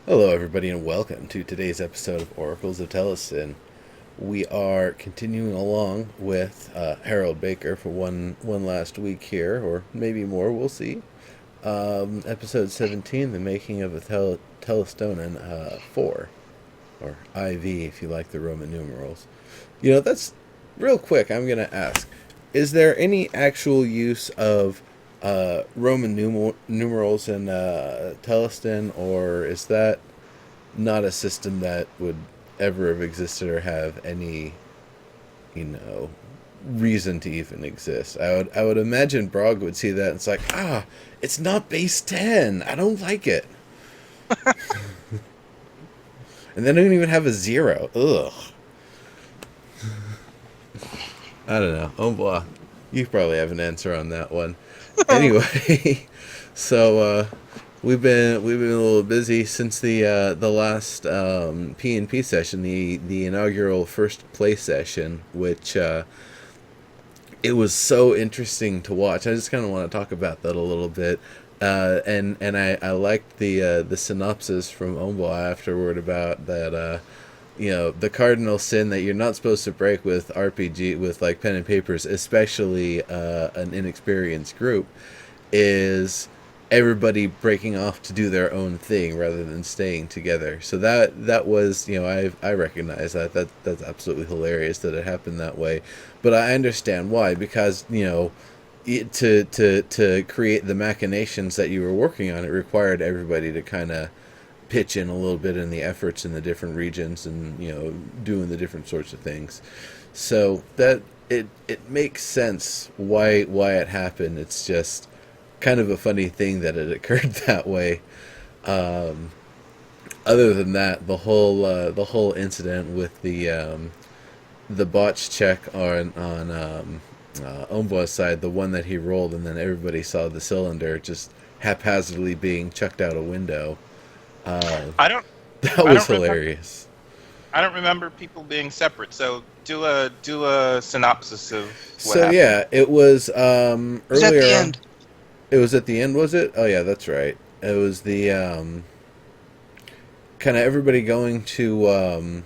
Hello, everybody, and welcome to today's episode of Oracles of Theleston. We are continuing along with Harold Baker for one last week here, or maybe more. We'll see. Episode 17, the making of a Thelestonan 4, or IV, if you like the Roman numerals. That's real quick. I'm gonna ask: is there any actual use of Roman numerals in Theleston, or is that not a system that would ever have existed or have any, you know, reason to even exist? I would imagine Brog would see that and it's like, it's not base 10. I don't like it. And they don't even have a 0. Ugh. I don't know. Oh, blah. You probably have an answer on that one. Anyway, so we've been a little busy since the last P&P session, the inaugural first play session, which it was so interesting to watch. I just kind of want to talk about that a little bit. And I liked the synopsis from Omba afterward about that. The cardinal sin that you're not supposed to break with RPG, with like pen and papers, especially an inexperienced group, is everybody breaking off to do their own thing rather than staying together. So that was, I recognize that's absolutely hilarious that it happened that way, but I understand why, because to create the machinations that you were working on, it required everybody to kind of pitch in a little bit in the efforts in the different regions and doing the different sorts of things. So that it makes sense why it happened. It's just kind of a funny thing that it occurred that way. Other than that, the whole incident with the botch check on Ombo's side, the one that he rolled, and then everybody saw the cylinder just haphazardly being chucked out a window. I don't. That I was don't remember. hilarious. I don't remember people being separate. So do a synopsis of what So happened. yeah, it was was at the earlier on. end. It was at the end, was it? Oh yeah, that's right. It was the kind of everybody going to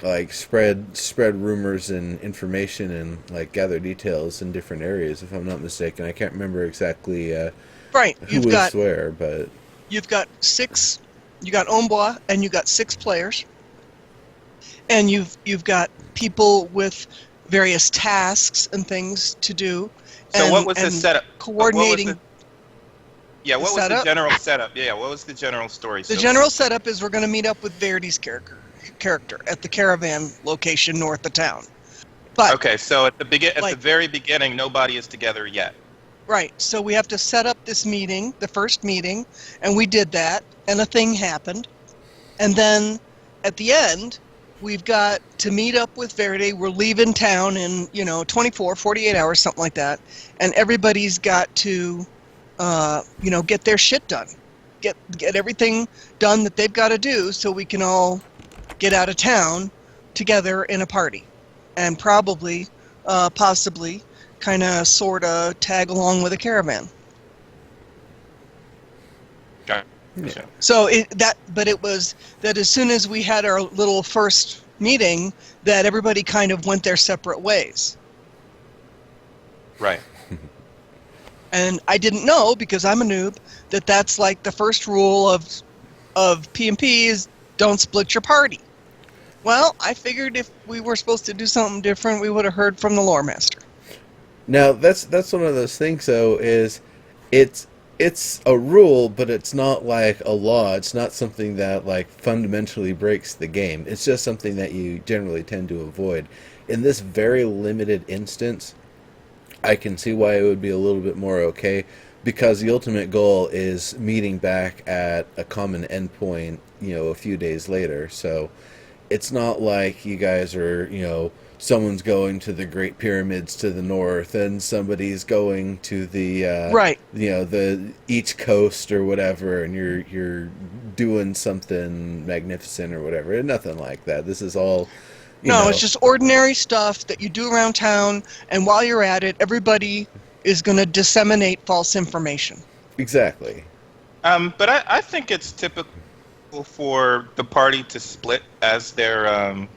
like spread rumors and information and like gather details in different areas. If I'm not mistaken, I can't remember exactly Right. who was where, but You've got six. You got Ombois, and you got 6 players, and you've got people with various tasks and things to do. So what was the setup? Coordinating. What was the setup? general setup? Yeah, what was the general story? The general setup is we're going to meet up with Verity's character at the caravan location north of town. But Okay, so at the very beginning, nobody is together yet. right, so we have to set up this meeting, the first meeting, and we did that, and a thing happened. And then at the end, we've got to meet up with Verity. We're leaving town in, 24, 48 hours, something like that. And everybody's got to, get their shit done. Get everything done that they've got to do so we can all get out of town together in a party. And probably, possibly, kind of, sort of tag along with a caravan. Gotcha. So it was that as soon as we had our little first meeting, that everybody kind of went their separate ways. Right. And I didn't know, because I'm a noob, that that's like the first rule of P&P is don't split your party. Well, I figured if we were supposed to do something different, we would have heard from the lore master. now that's one of those things. Though, is it's a rule, but it's not like a law. It's not something that like fundamentally breaks the game. It's just something that you generally tend to avoid. In this very limited instance, I can see why it would be a little bit more okay, because the ultimate goal is meeting back at a common endpoint, a few days later. So it's not like you guys are, someone's going to the Great Pyramids to the north and somebody's going to the Right. the each coast or whatever, and you're doing something magnificent or whatever. Nothing like that. This is all No, it's just ordinary stuff that you do around town, and while you're at it, everybody is going to disseminate false information. exactly. But I think it's typical. for the party to split as they're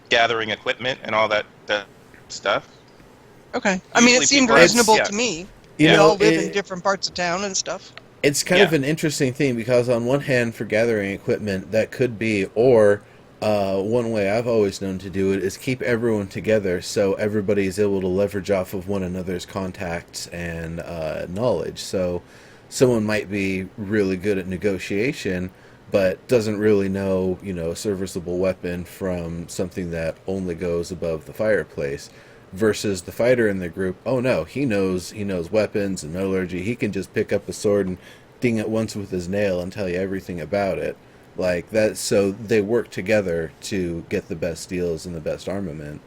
gathering equipment and all that stuff. Okay. I mean, it Usually seemed people are, reasonable yeah, to me. You We yeah, know, all live in different parts of town and stuff. it's kind of yeah. an interesting thing because on one hand, for gathering equipment, that could be, or one way I've always known to do it is keep everyone together so everybody is able to leverage off of one another's contacts and knowledge. So someone might be really good at negotiation, but doesn't really know, a serviceable weapon from something that only goes above the fireplace. Versus the fighter in the group, oh no, he knows weapons and metallurgy. He can just pick up a sword and ding it once with his nail and tell you everything about it. Like that, so they work together to get the best deals and the best armament.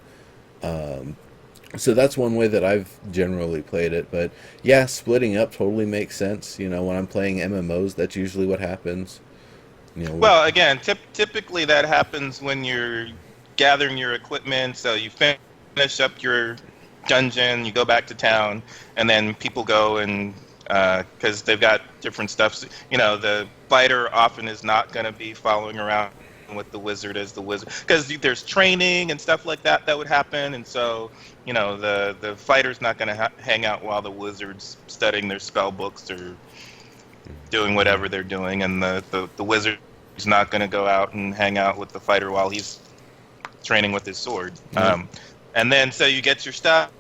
So that's one way that I've generally played it. But yeah, splitting up totally makes sense. When I'm playing MMOs, that's usually what happens. Well, again, typically that happens when you're gathering your equipment. So you finish up your dungeon, you go back to town, and then people go and because they've got different stuff. The fighter often is not going to be following around with the wizard as the wizard because there's training and stuff like that would happen, and so the fighter's not going to hang out while the wizard's studying their spell books or doing whatever they're doing, and the wizard is not going to go out and hang out with the fighter while he's training with his sword. And then so you get your stuff,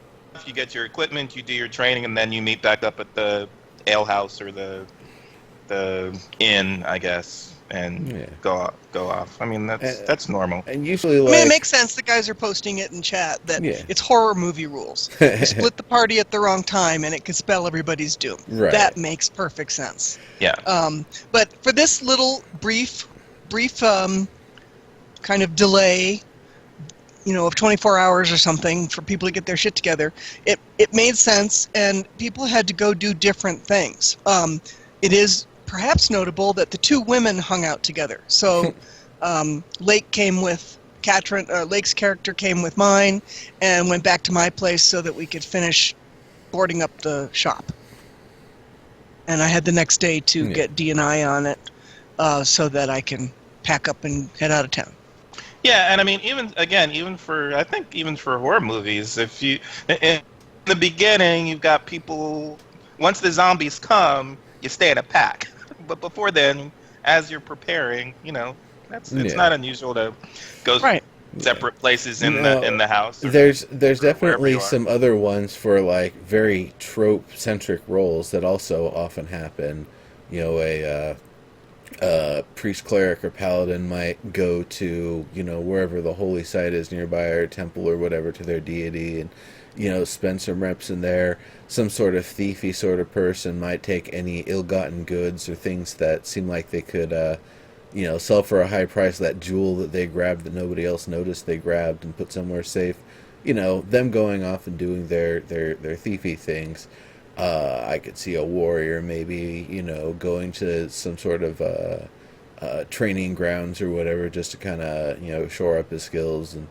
you get your equipment, you do your training, and then you meet back up at the ale house or the inn, I guess, and go off. I mean, that's normal. And usually, I mean, it makes sense. The guys are posting it in chat that it's horror movie rules. You split the party at the wrong time, and it could spell everybody's doom. Right. That makes perfect sense. Yeah. But for this little brief kind of delay, of 24 hours or something for people to get their shit together, it made sense, and people had to go do different things. It is perhaps notable that the two women hung out together. So Lake came with Katrin, Lake's character came with mine, and went back to my place so that we could finish boarding up the shop. And I had the next day to get D&I on it so that I can pack up and head out of town. Yeah, and I mean, even for horror movies, if you in the beginning you've got people. Once the zombies come, you stay in a pack. But before then, as you're preparing, it's not unusual to go separate places in the house. There's definitely some other ones for like very trope centric roles that also often happen. A priest, cleric, or paladin might go to wherever the holy site is nearby, or temple or whatever, to their deity, and spend some reps in there. Some sort of thiefy sort of person might take any ill-gotten goods or things that seem like they could sell for a high price. That jewel that they grabbed that nobody else noticed they grabbed and put somewhere safe. Them going off and doing their thiefy things. I could see a warrior maybe, going to some sort of training grounds or whatever, just to kind of, shore up his skills and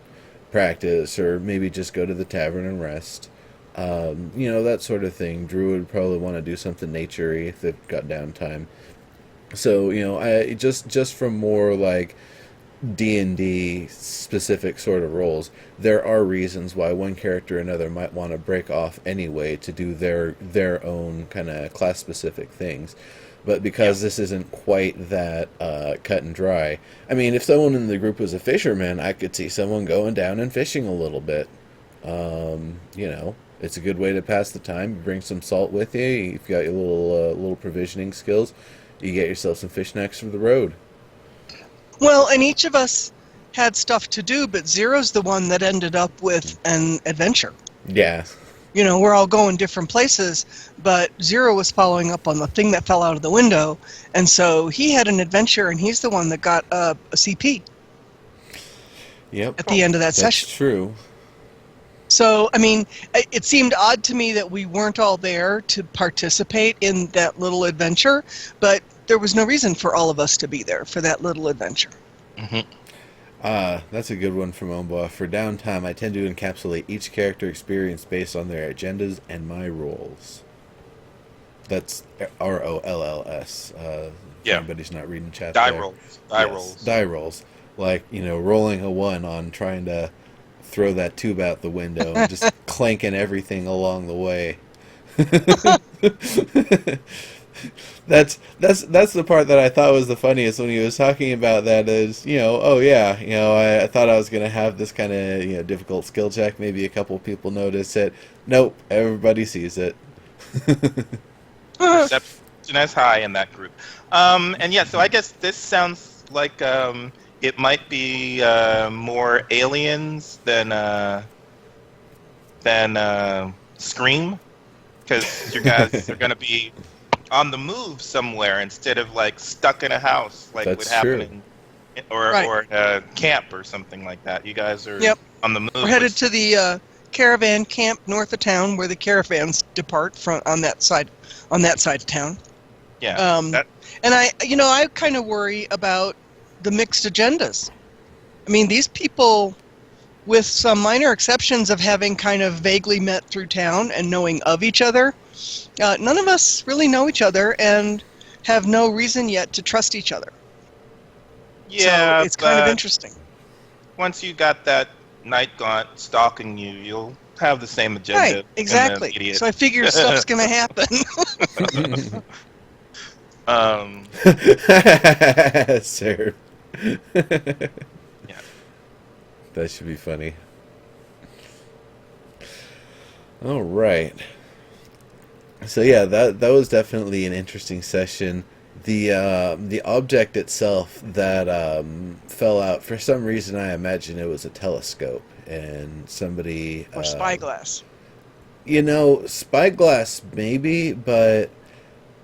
practice, or maybe just go to the tavern and rest. That sort of thing. Druid would probably want to do something nature-y if they've got downtime. So, I just from more like D&D specific sort of roles, there are reasons why one character or another might want to break off anyway to do their own kind of class specific things. But because this isn't quite that cut and dry, I mean, if someone in the group was a fisherman, I could see someone going down and fishing a little bit. It's a good way to pass the time. You bring some salt with you. You've got your little provisioning skills. You get yourself some fish snacks for the road. Well, and each of us had stuff to do, but Zero's the one that ended up with an adventure. Yeah. We're all going different places, but Zero was following up on the thing that fell out of the window, and so he had an adventure, and he's the one that got a CP. Yep. At the end of that session. That's true. So, I mean, it seemed odd to me that we weren't all there to participate in that little adventure, but there was no reason for all of us to be there for that little adventure. Mm-hmm. That's a good one from Omba. For downtime, I tend to encapsulate each character experience based on their agendas and my roles. That's ROLLS. If Yeah. anybody's not reading chat Die there. rolls. Die Yes, rolls. die rolls. Like, rolling a 1 on trying to throw that tube out the window and just clanking everything along the way. That's the part that I thought was the funniest when he was talking about that is, oh yeah, I thought I was going to have this kind of, difficult skill check. Maybe a couple people notice it. Nope, everybody sees it. Perception is high in that group. And yeah, so I guess this sounds like it might be more aliens than Scream, because you guys are going to be on the move somewhere instead of like stuck in a house like That's would happen true. or camp or something like that. You guys are Yep. on the move. We're headed to the caravan camp north of town, where the caravans depart from on that side of town. Yeah. And I kind of worry about the mixed agendas. I mean, these people, with some minor exceptions of having kind of vaguely met through town and knowing of each other, none of us really know each other and have no reason yet to trust each other. Yeah, so it's kind of interesting. Once you got that night gaunt stalking you, you'll have the same agenda. Right, exactly. So I figure stuff's going to happen. Sir. Yeah. That should be funny. All right. So yeah, that was definitely an interesting session. The object itself that fell out, for some reason I imagine it was a telescope and somebody Or spyglass. Spyglass maybe, but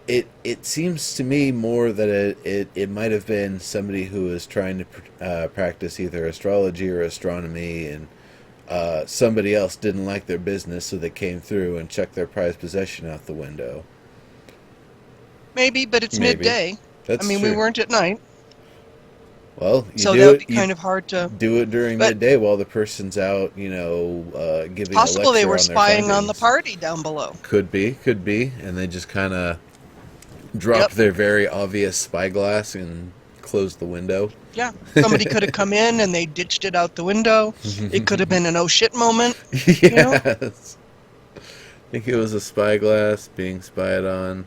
it seems to me more that it might have been somebody who was trying to practice either astrology or astronomy, and somebody else didn't like their business, so they came through and chucked their prized possession out the window. Maybe, but it's midday. That's true. We weren't at night. Well, so that would be kind of hard to do it during midday while the person's out, giving possible a lecture they were on their spying on the findings. party down below. Could be, and they just kind of dropped their very obvious spyglass and closed the window. Yeah, somebody could have come in and they ditched it out the window. It could have been an oh shit moment. Yes. I think it was a spyglass being spied on.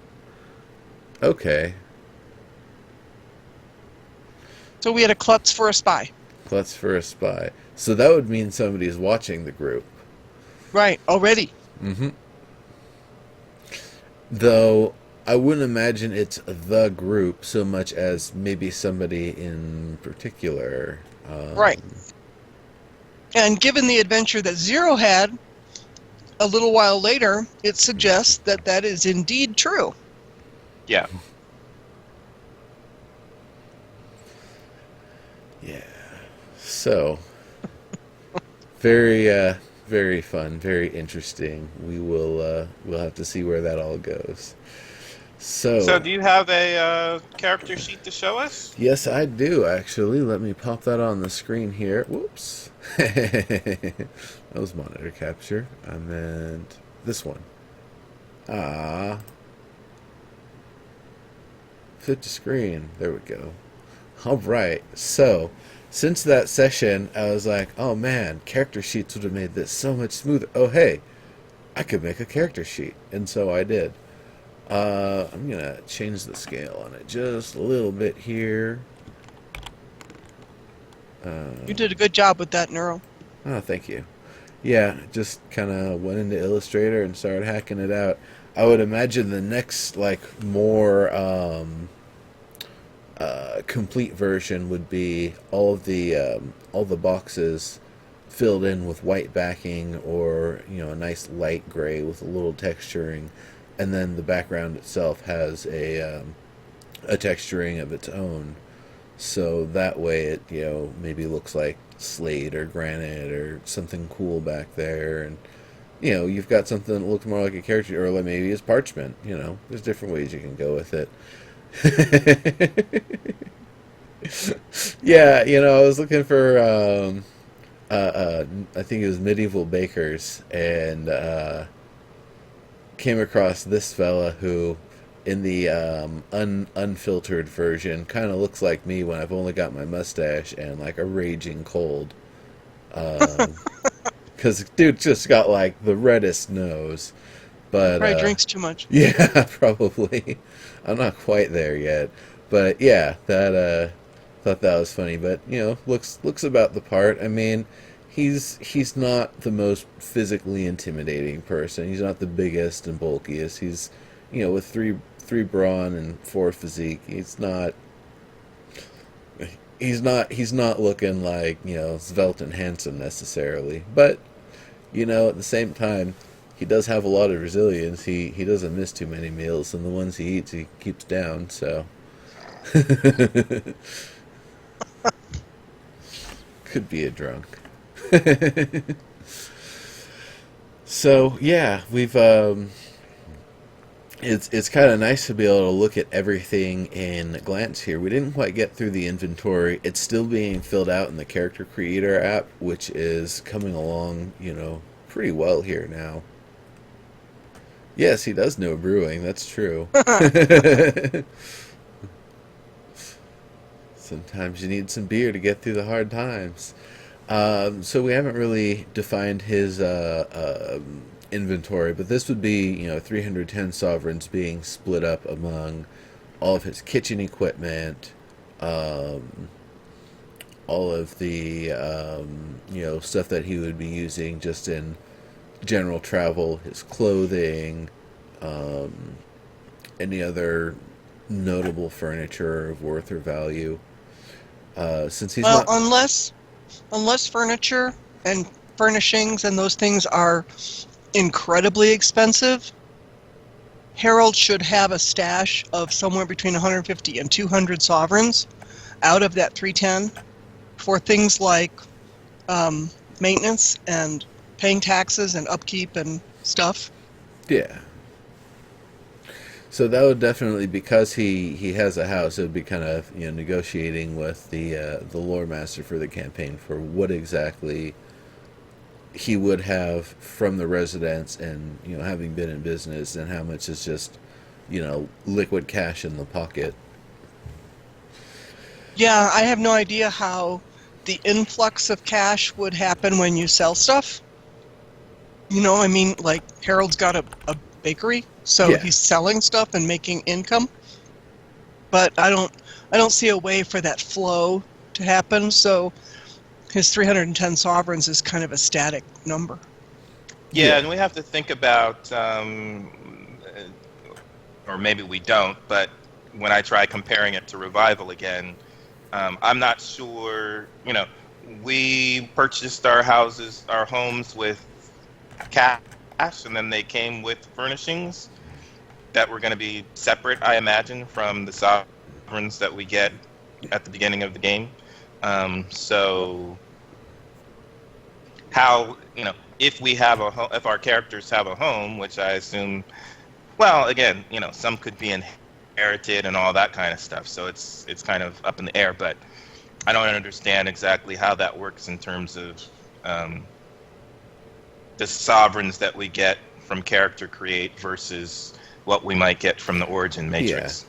Okay. So we had a klutz for a spy. Klutz for a spy. So that would mean somebody's watching the group. Right, already. Mm-hmm. Though I wouldn't imagine it's the group so much as maybe somebody in particular. Right. And given the adventure that Zero had a little while later, it suggests that that is indeed true. Yeah. Yeah. So, very, very fun, very interesting. We'll have to see where that all goes. So do you have a character sheet to show us? Yes, I do, actually. Let me pop that on the screen here. Whoops. That was monitor capture. I meant this one. Fit to screen. There we go. All right. So, since that session, I was like, oh man, character sheets would have made this so much smoother. Oh, hey, I could make a character sheet. And so I did. I'm going to change the scale on it just a little bit here. You did a good job with that, Neuro. Oh, thank you. Yeah, just kind of went into Illustrator and started hacking it out. I would imagine the next, more complete version would be all the boxes filled in with white backing, or a nice light gray with a little texturing, and then the background itself has a texturing of its own, so that way it maybe looks like slate or granite or something cool back there, and you've got something that looks more like a character, or maybe it's parchment. There's different ways you can go with it. Yeah, I was looking for I think it was Medieval Bakers, and came across this fella who in the unfiltered version kind of looks like me when I've only got my mustache and like a raging cold. Because dude just got like the reddest nose. But Probably drinks too much. yeah, probably. I'm not quite there yet. But yeah, that thought that was funny. But looks about the part. I mean, he's not the most physically intimidating person. He's not the biggest and bulkiest. He's with three brawn and four physique. He's not looking like svelte and handsome necessarily. But at the same time, he does have a lot of resilience. He doesn't miss too many meals, and the ones he eats he keeps down. So could be a drunk. So yeah, we've it's kind of nice to be able to look at everything in a glance here. We didn't quite get through the inventory. It's still being filled out in the character creator app, which is coming along, pretty well here now. Yes, he does know brewing. That's true. Sometimes you need some beer to get through the hard times. So we haven't really defined his inventory, but this would be 310 sovereigns being split up among all of his kitchen equipment, all of the stuff that he would be using just in general travel, his clothing, any other notable furniture of worth or value. Since he's Well, not, unless furniture and furnishings and those things are incredibly expensive, Harold should have a stash of somewhere between 150 and 200 sovereigns out of that 310 for things like maintenance and paying taxes and upkeep and stuff. yeah. So that would definitely, because he has a house, it would be kind of negotiating with the lore master for the campaign for what exactly he would have from the residents, and having been in business, and how much is just liquid cash in the pocket. Yeah, I have no idea how the influx of cash would happen when you sell stuff. I mean, like Harold's got a bakery, so Yeah. he's selling stuff and making income. But I don't see a way for that flow to happen. So his 310 sovereigns is kind of a static number. Yeah, and we have to think about, or maybe we don't, but when I try comparing it to Revival again, I'm not sure, we purchased our homes with cash, and then they came with furnishings that were going to be separate, I imagine, from the sovereigns that we get at the beginning of the game. So how, if we have if our characters have a home, which I assume, well, again, some could be inherited and all that kind of stuff. So it's kind of up in the air, but I don't understand exactly how that works in terms of the sovereigns that we get from character create versus what we might get from the origin matrix. Yeah.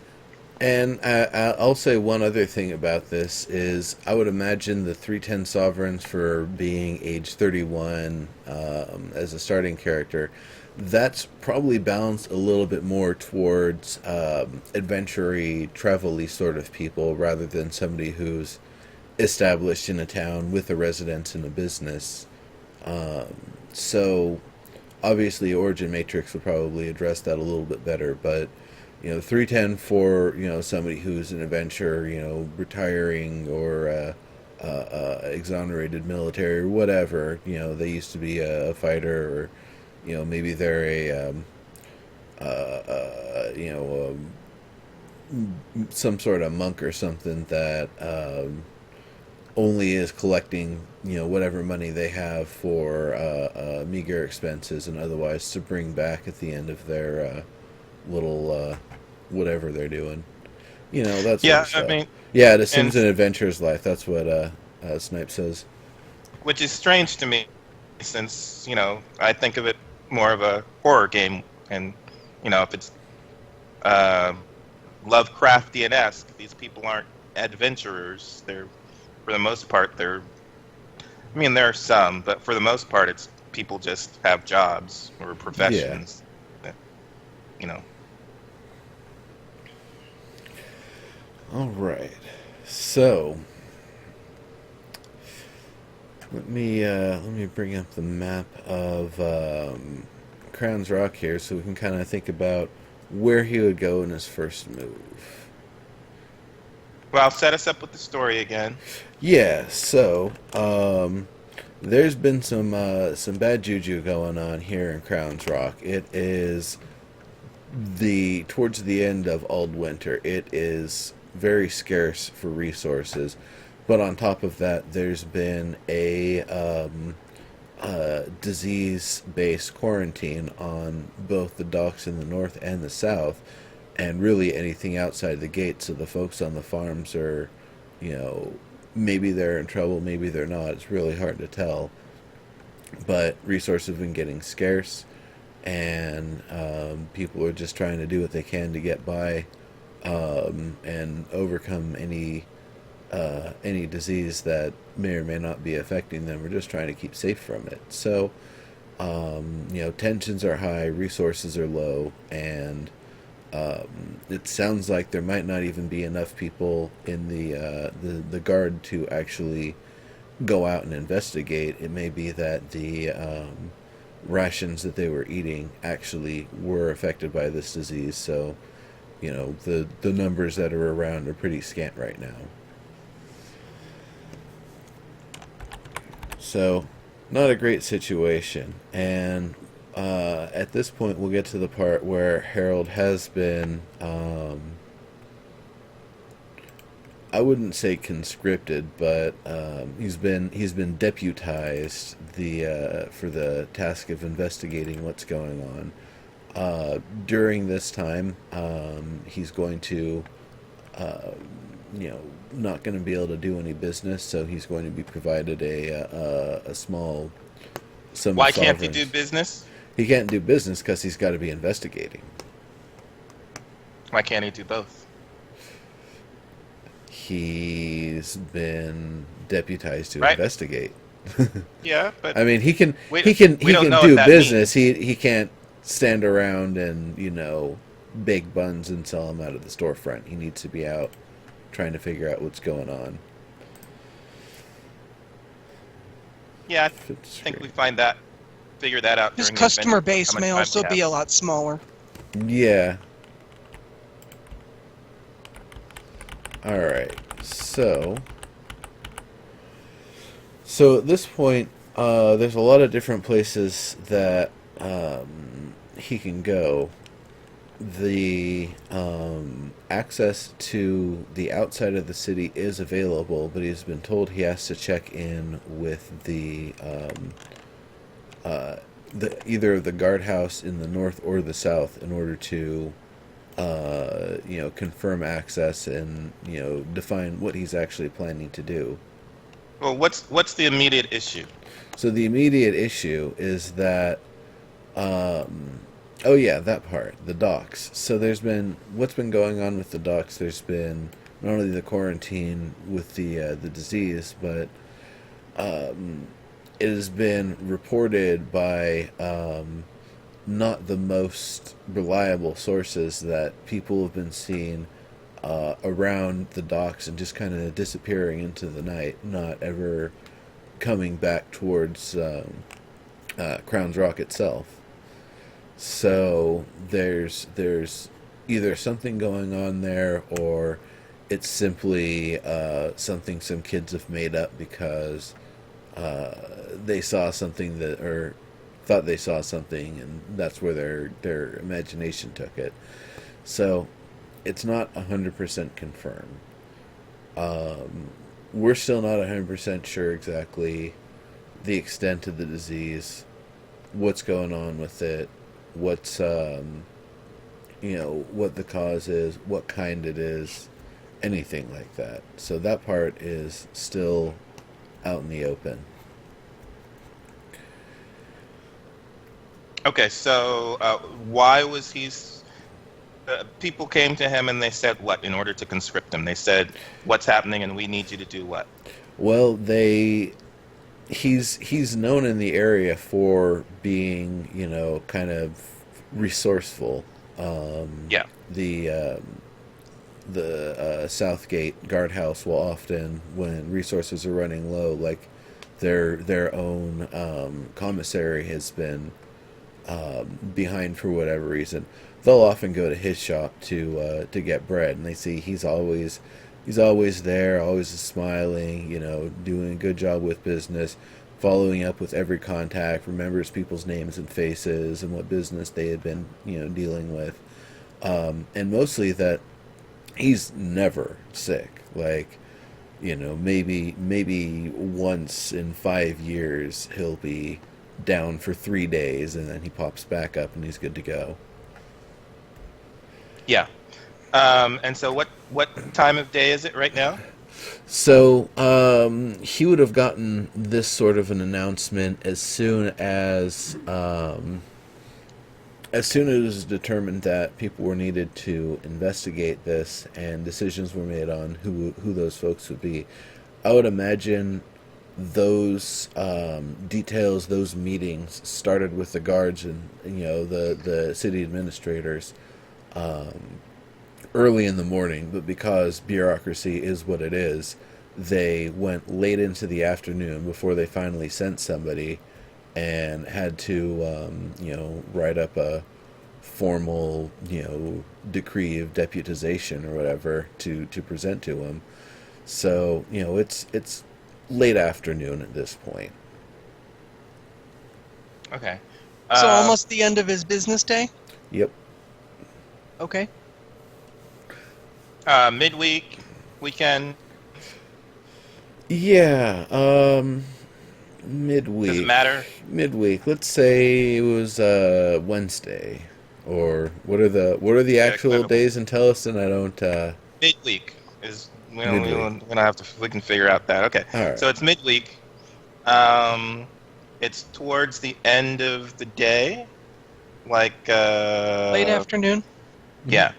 And I'll say one other thing about this is I would imagine the 310 sovereigns for being age 31 as a starting character, that's probably balanced a little bit more towards adventure-y, travel-y sort of people rather than somebody who's established in a town with a residence and a business. So obviously Origin Matrix would probably address that a little bit better, but 310 for somebody who's an adventurer, retiring or exonerated military or whatever. They used to be a fighter, or maybe they're some sort of monk or something that only is collecting whatever money they have for meager expenses and otherwise to bring back at the end of their little whatever they're doing. That's Yeah, sort I of mean, stuff. Yeah, it assumes and an adventurer's life. That's what Snipe says. which is strange to me, since I think of it more of a horror game, and if it's uh, Lovecraftian-esque. These people aren't adventurers. They're, for the most part, I mean, there are some, but for the most part, it's people just have jobs or Yeah. professions that, you know. All right. So let me bring up the map of Crown's Rock here, so we can kind of think about where he would go in his first move. Well, set us up with the story again. Yeah. So there's been some bad juju going on here in Crown's Rock. It is towards the end of Aldwinter. It is very scarce for resources, but on top of that, there's been a disease-based quarantine on both the docks in the north and the south, and really anything outside the gate. So the folks on the farms are, you know, maybe they're in trouble, maybe they're not. It's really hard to tell. But resources have been getting scarce, and people are just trying to do what they can to get by and overcome any disease that may or may not be affecting them. We're just trying to keep safe from it. So, tensions are high, resources are low, and it sounds like there might not even be enough people in the guard to actually go out and investigate. It may be that the rations that they were eating actually were affected by this disease. So, the numbers that are around are pretty scant right now. So, not a great situation. And at this point, we'll get to the part where Harold has been, I wouldn't say conscripted, but he's been deputized for the task of investigating what's going on. During this time, he's going to, not going to be able to do any business, so he's going to be provided a small sum Why of can't he sovereigns. do business? He can't do business because he's got to be investigating. Why can't he do both? He's been deputized to Right. investigate. Yeah, but I mean, he can we do don't know what that business. He can't stand around and bake buns and sell them out of the storefront. He needs to be out trying to figure out what's going on. yeah, I think we figure that out. His during the customer adventure, base how much may time also we be a have. lot smaller. Yeah. All right. So at this point, there's a lot of different places that he can go. The access to the outside of the city is available, but he's been told he has to check in with the either the guardhouse in the north or the south in order to confirm access and define what he's actually planning to do. Well, what's the immediate issue? So the immediate issue is that oh yeah, that part, the docks. So what's been going on with the docks. There's been not only the quarantine with the disease, but it has been reported by not the most reliable sources that people have been seen around the docks and just kind of disappearing into the night, not ever coming back towards Crown's Rock itself. So there's either something going on there, or it's simply something some kids have made up because they saw something or thought they saw something, and that's where their imagination took it. So it's not 100% confirmed. We're still not 100% sure exactly the extent of the disease, what's going on with it, what's what the cause is, what kind it is, anything like that. So that part is still out in the open. Okay, so why was he people came to him and they said what in order to conscript him? They said, "What's happening, and we need you to do what?" Well, he's known in the area for being, kind of resourceful. Yeah. The Southgate guardhouse will often, when resources are running low, like their own commissary has been behind for whatever reason, they'll often go to his shop to get bread, and they see he's always there, always smiling, doing a good job with business, following up with every contact, remembers people's names and faces and what business they had been, dealing with, and mostly that he's never sick. Like, maybe once in 5 years he'll be down for 3 days, and then he pops back up and he's good to go. Yeah. And so what time of day is it right now? So he would have gotten this sort of an announcement as soon as it was determined that people were needed to investigate this and decisions were made on who those folks would be. I would imagine those details, those meetings started with the guards and the city administrators early in the morning, but because bureaucracy is what it is, they went late into the afternoon before they finally sent somebody and had to write up a formal decree of deputization or whatever to present to him. So it's late afternoon at this point. Okay. So almost the end of his business day? Yep. Okay. Midweek, weekend. Yeah, midweek. Does it matter? Midweek. Let's say it was Wednesday, or what are the actual days in Theleston? I don't. Midweek is we can figure out that. Okay, All right. So it's midweek. It's towards the end of the day, like Late afternoon? Yeah.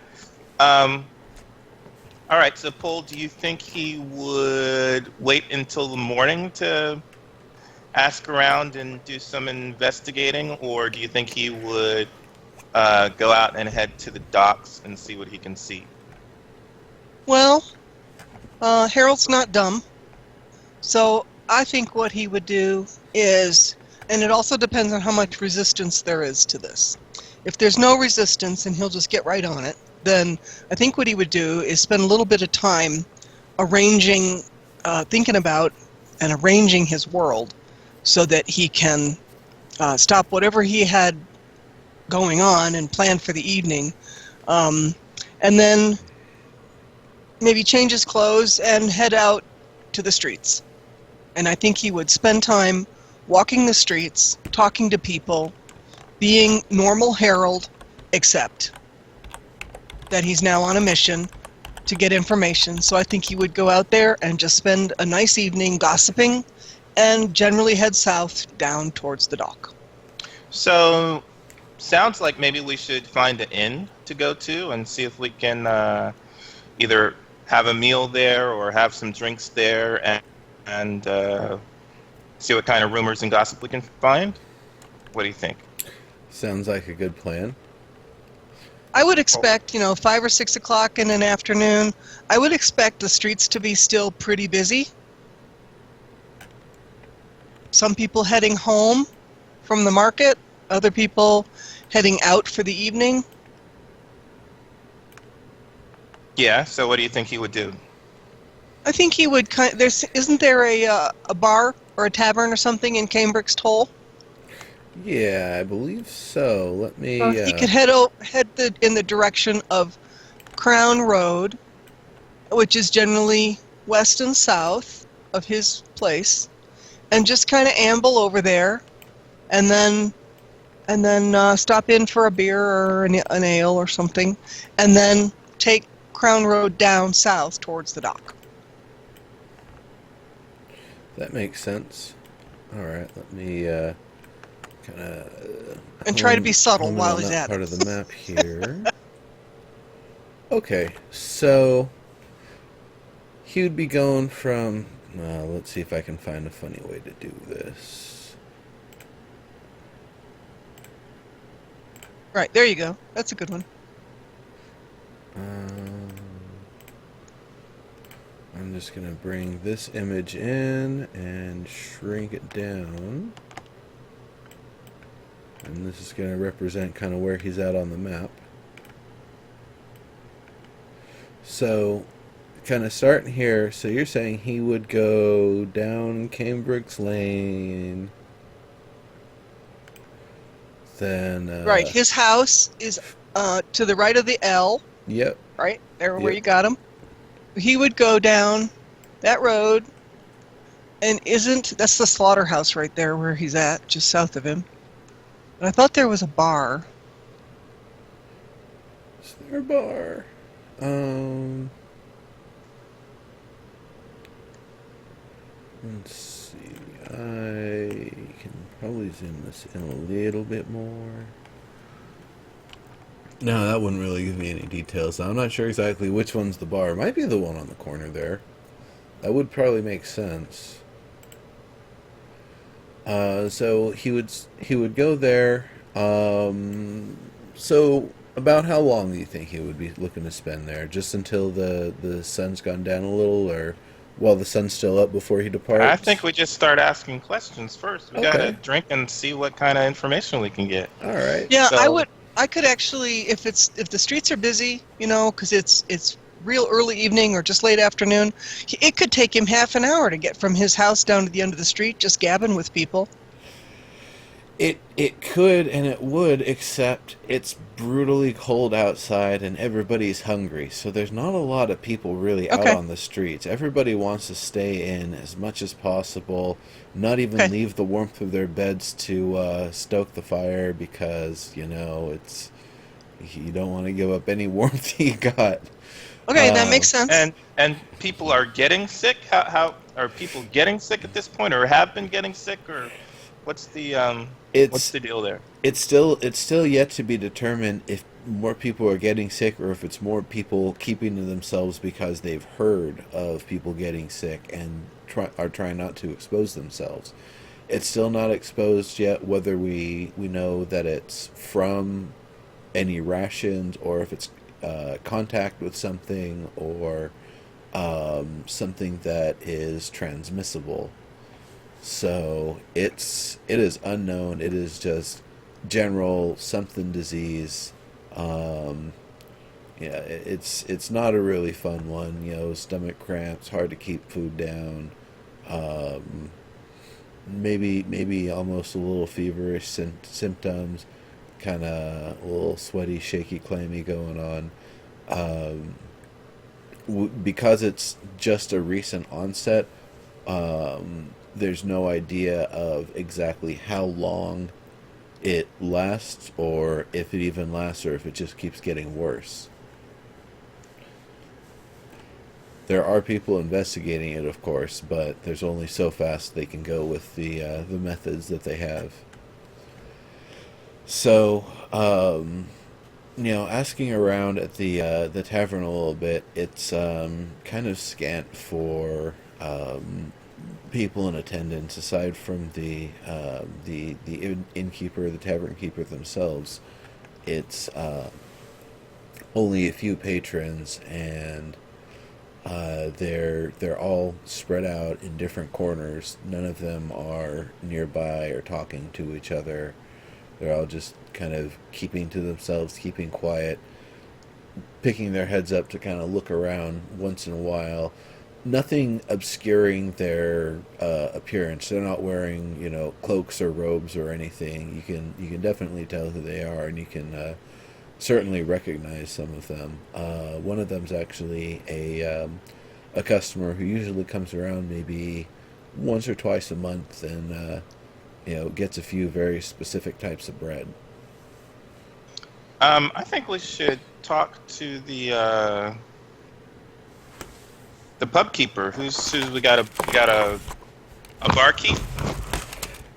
All right, so Paul, do you think he would wait until the morning to ask around and do some investigating, or do you think he would go out and head to the docks and see what he can see? Well, Harold's not dumb, so I think what he would do is, and it also depends on how much resistance there is to this. If there's no resistance and he'll just get right on it, then I think what he would do is spend a little bit of time arranging, thinking about and arranging his world so that he can stop whatever he had going on and plan for the evening, and then maybe change his clothes and head out to the streets. And I think he would spend time walking the streets, talking to people, being normal Harold, except that he's now on a mission to get information. So I think he would go out there and just spend a nice evening gossiping and generally head south down towards the dock. So, sounds like maybe we should find an inn to go to and see if we can either have a meal there or have some drinks there and see what kind of rumors and gossip we can find. What do you think? Sounds like a good plan. I would expect, 5 or 6 o'clock in an afternoon, I would expect the streets to be still pretty busy. Some people heading home from the market, other people heading out for the evening. Yeah, so what do you think he would do? I think he would isn't there a bar or a tavern or something in Cambridge's Toll? Yeah, I believe so. Let me. He could head in the direction of Crown Road, which is generally west and south of his place, and just kind of amble over there, and then stop in for a beer or an ale or something, and then take Crown Road down south towards the dock. That makes sense. All right, let me and try to be subtle while he's at part it. of the map here. Okay, so he would be going from. Let's see if I can find a funny way to do this. Right, there you go. That's a good one. Um, I'm just going to bring this image in and shrink it down. And this is going to represent kind of where he's at on the map. So, kind of starting here, so you're saying he would go down Cambridge Lane, then... Right, his house is to the right of the L, Yep. right? There where Yep. you got him. He would go down that road, and that's the slaughterhouse right there where he's at, just south of him. And I thought there was a bar. Is there a bar? Let's see. I can probably zoom this in a little bit more. No, that wouldn't really give me any details. I'm not sure exactly which one's the bar. It might be the one on the corner there. That would probably make sense. So he would go there. So about how long do you think he would be looking to spend there? Just until the sun's gone down a little, or while the sun's still up before he departs? I think we just start asking questions first. We gotta Okay. drink and see what kind of information we can get. All right. Yeah, So- I could actually, if the streets are busy, because it's real early evening or just late afternoon, it could take him half an hour to get from his house down to the end of the street, just gabbing with people. It could and it would, except it's brutally cold outside and everybody's hungry. So there's not a lot of people really out Okay. on the streets. Everybody wants to stay in as much as possible, not even Okay. leave the warmth of their beds to stoke the fire because, it's you don't want to give up any warmth you got. Okay, that makes sense. And people are getting sick. How are people getting sick at this point, or have been getting sick, or what's the what's the deal there? It's still yet to be determined if more people are getting sick or if it's more people keeping to themselves because they've heard of people getting sick and are trying not to expose themselves. It's still not exposed yet whether we know that it's from any rations or if it's contact with something or something that is transmissible. So it is unknown. It is just general something disease. It's not a really fun one. Stomach cramps, hard to keep food down. Maybe almost a little feverish symptoms, kind of a little sweaty, shaky, clammy going on. Because it's just a recent onset. There's no idea of exactly how long it lasts, or if it even lasts, or if it just keeps getting worse. There are people investigating it, of course, but there's only so fast they can go with the methods that they have. So, asking around at the tavern a little bit, it's kind of scant for people in attendance aside from the innkeeper, the tavern keeper themselves. It's only a few patrons, and they're all spread out in different corners. None of them are nearby or talking to each other. They're all just kind of keeping to themselves, keeping quiet, picking their heads up to kind of look around once in a while. Nothing obscuring their appearance. They're not wearing, cloaks or robes or anything. You can definitely tell who they are, and you can certainly recognize some of them. One of them's actually a customer who usually comes around maybe once or twice a month and gets a few very specific types of bread. I think we should talk to the pub keeper. Who's we got a barkeep?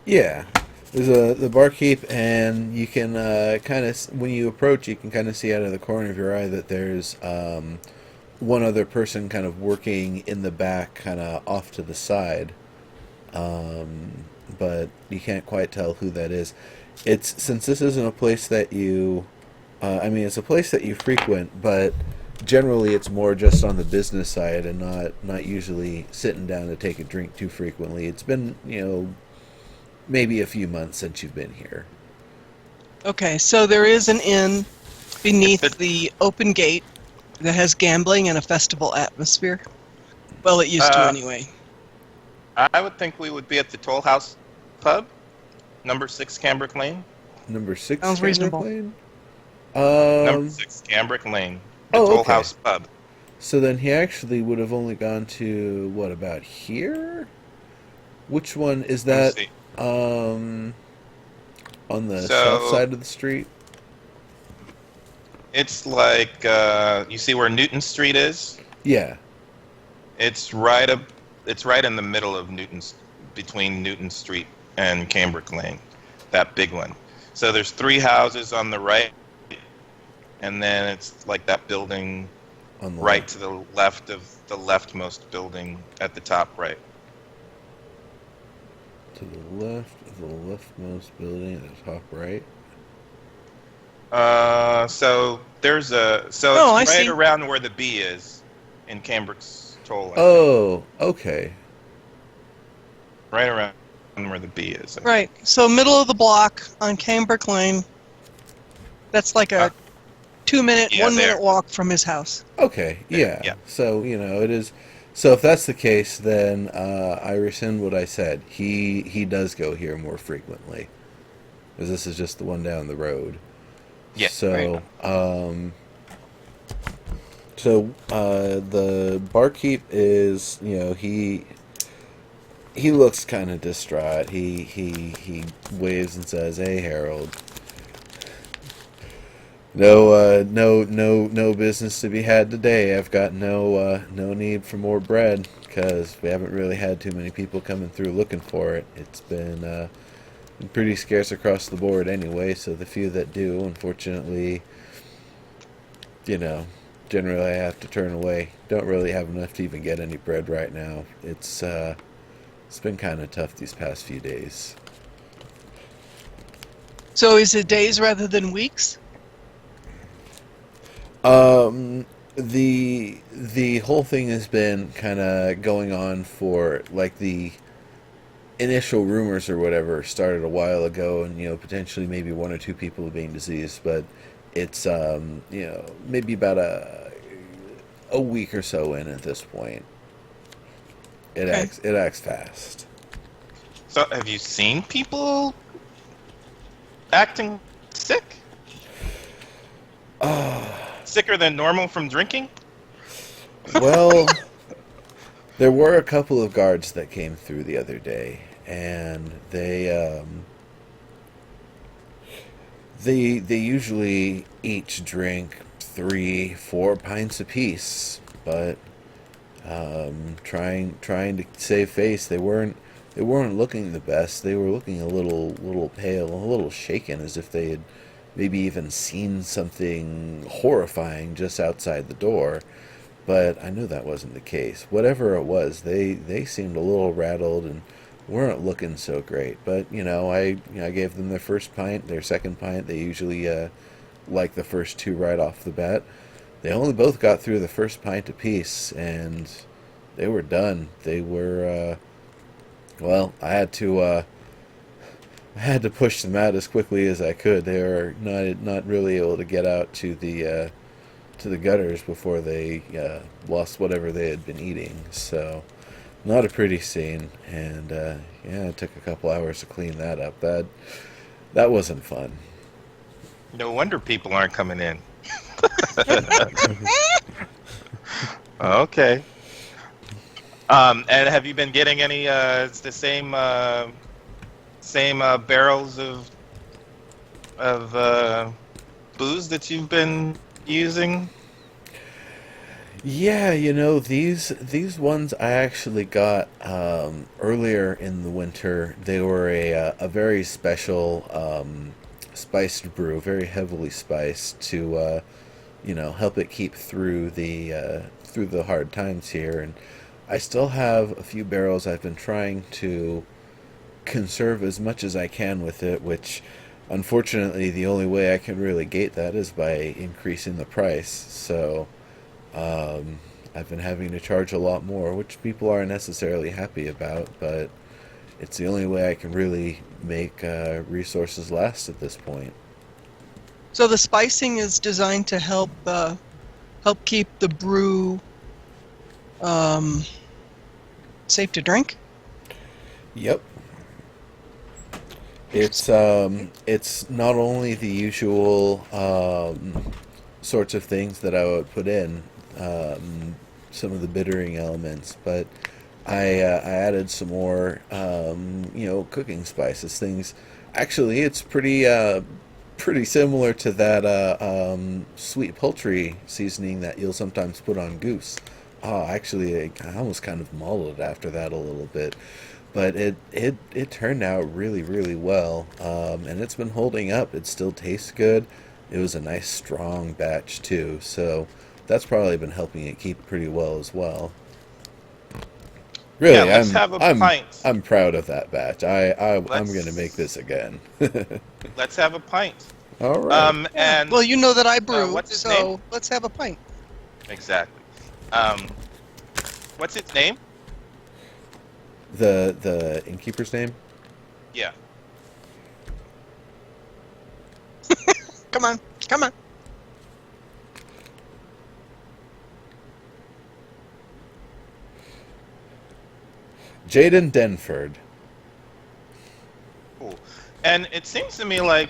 Yeah. There's the barkeep, and you can kind of, when you approach, you can kind of see out of the corner of your eye that there's one other person kind of working in the back, kind of off to the side. But you can't quite tell who that is. It's since this isn't a place that you, I mean, it's a place that you frequent, but generally it's more just on the business side and not usually sitting down to take a drink too frequently. It's been maybe a few months since you've been here. Okay, so there is an inn beneath the open gate that has gambling and a festival atmosphere. Well, it used to anyway. I would think we would be at the Toll House Pub, number 6 Cambric Lane. Number 6 Sounds Cambric reasonable. Lane? Number 6 Cambric Lane. The Oh, Toll okay. House Pub. So then he actually would have only gone to, what, about here? Which one is Let that? me see. On the So- south side of the street? It's like you see where Newton Street is. Yeah. It's right up. It's right in the middle of between Newton Street and Cambric Lane, that big one. So there's 3 houses on the right, and then it's like that building On the right to the left of the leftmost building at the top right. To the left of the leftmost building at the top right. So there's so Oh, it's I right see. around where the B is in Cambric's Toll. I think. Oh, okay. Right around where the B is. Right, so middle of the block on Cambric Lane. That's like a 2-minute, yeah, 1-minute there. walk from his house. Okay, yeah. Yeah. So, it is. So if that's the case, then I rescind what I said. He does go here more frequently. Because this is just the one down the road. Yeah, So, right. The barkeep is, he looks kind of distraught. He waves and says, "Hey, Harold. No business to be had today. I've got no need for more bread because we haven't really had too many people coming through looking for it. It's been pretty scarce across the board anyway. So the few that do, unfortunately, generally I have to turn away. Don't really have enough to even get any bread right now. It's been kind of tough these past few days." So is it days rather than weeks? The whole thing has been kind of going on for like the initial rumors or whatever started a while ago, and potentially maybe 1 or 2 people being diseased, but it's maybe about a week or so in at this point. It Okay. acts fast. So have you seen people acting sick? Sicker than normal from drinking? Well, there were a couple of guards that came through the other day, and they usually each drink 3-4 pints apiece, but trying to save face, they weren't looking the best. They were looking a little pale, a little shaken, as if they had maybe even seen something horrifying just outside the door. But I knew that wasn't the case. Whatever it was, they seemed a little rattled and weren't looking so great. But I gave them their first pint, their second pint. They usually like the first 2 right off the bat. They only both got through the first pint apiece, and they were done. They were well, I had to push them out as quickly as I could. They were not really able to get out to the gutters before they lost whatever they had been eating. So, not a pretty scene. And it took a couple hours to clean that up. That wasn't fun. No wonder people aren't coming in. Okay. And have you been getting any it's the same barrels of booze that you've been using? Yeah, these ones I actually got earlier in the winter. They were a very special spiced brew, very heavily spiced to help it keep through the hard times here. And I still have a few barrels. I've been trying to conserve as much as I can with it, which unfortunately the only way I can really gate that is by increasing the price. So um, I've been having to charge a lot more, which people aren't necessarily happy about, but it's the only way I can really make resources last at this point. So the spicing is designed to help keep the brew um, safe to drink. Yep. It's not only the usual sorts of things that I would put in, some of the bittering elements, but I added some more cooking spices things. Actually, it's pretty similar to that sweet poultry seasoning that you'll sometimes put on goose. Actually, I almost kind of mulled after that a little bit, but it turned out really really well, and it's been holding up. It still tastes good. It was a nice strong batch too, so that's probably been helping it keep pretty well as well. Yeah, Really, let's have a pint. I'm proud of that batch. I'm gonna make Let's this again. let's have a pint. All right. Yeah. And Well, you know that I brew, what's his name? so let's have a pint. Exactly. Um, what's its name? The innkeeper's name? Yeah. Come on, come on. Jaden Denford. Cool. And it seems to me like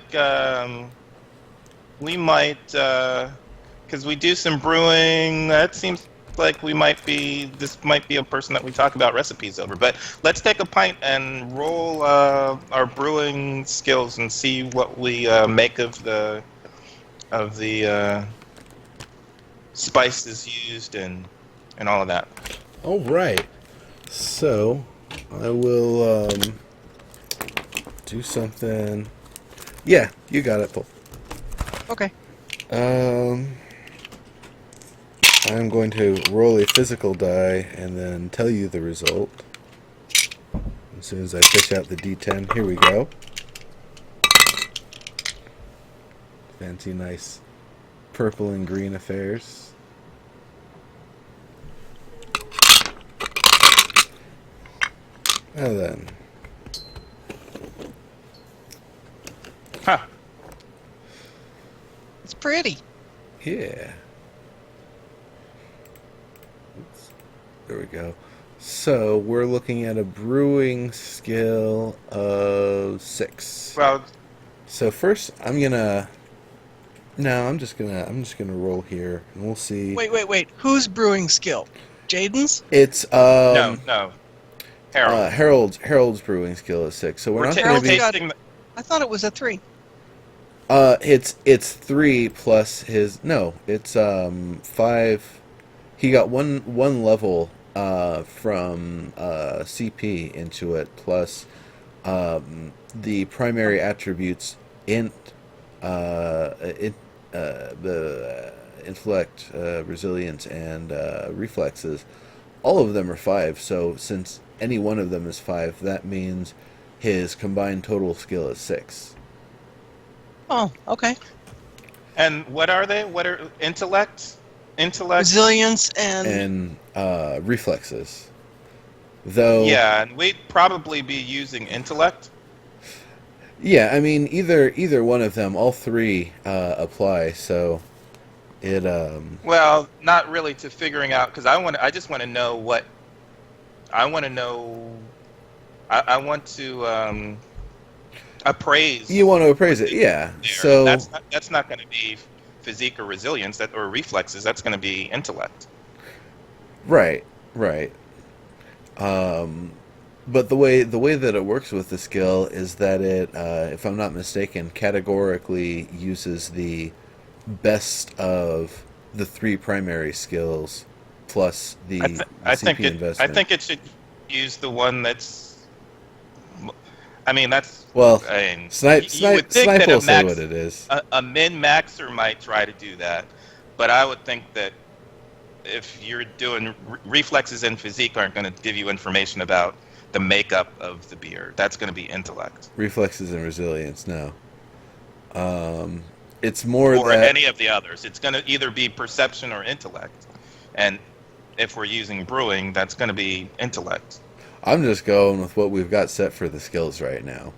we might, because we do some brewing. That seems like this might be a person that we talk about recipes over. But let's take a pint and roll our brewing skills and see what we make of the spices used and all of that. All right. So I will do something. Yeah, you got it, Paul. Okay. I'm going to roll a physical die and then tell you the result. As soon as I fish out the D10, here we go. Fancy, nice purple and green affairs. And then, Huh. It's pretty. yeah. Oops. There we go. So we're looking at a brewing skill of 6. Well, So first, I'm gonna. No, I'm just gonna roll here, and we'll see. Wait. Who's brewing skill? Jaden's? It's no. Harold. Harold's brewing skill is 6. So we're We're not ta- gonna Harold's be. got- tasting. I thought it was a 3. It's 3 plus his. No, it's 5. He got one level from CP into it, plus the primary attributes int, the intellect, resilience, and reflexes. All of them are 5. So since any one of them is 5, that means his combined total skill is 6. Oh, okay. And what are they? What are intellect? Intellect. Resilience and And reflexes. Though, Yeah, and we'd probably be using intellect. yeah, I mean either one of them, all 3 apply. So it Well, not really to figuring out because I just want to know what I want to know. I want to appraise. you want to appraise it, yeah. There. So That's not going to be physique or resilience or reflexes. That's going to be intellect. right, right. But the way that it works with the skill is that it, if I'm not mistaken, categorically uses the best of the 3 primary skills plus the I CP think it. I investment. think it should use the one that's. I mean, that's. Well, I mean, you would think Snipe that a will say what max, it is. a min maxer might try to do that, but I would think that if you're doing reflexes and physique aren't going to give you information about the makeup of the beer. That's going to be intellect. Reflexes and resilience, no. It's more Or that any of the others. It's going to either be perception or intellect. And if we're using brewing, that's going to be intellect. I'm just going with what we've got set for the skills right now.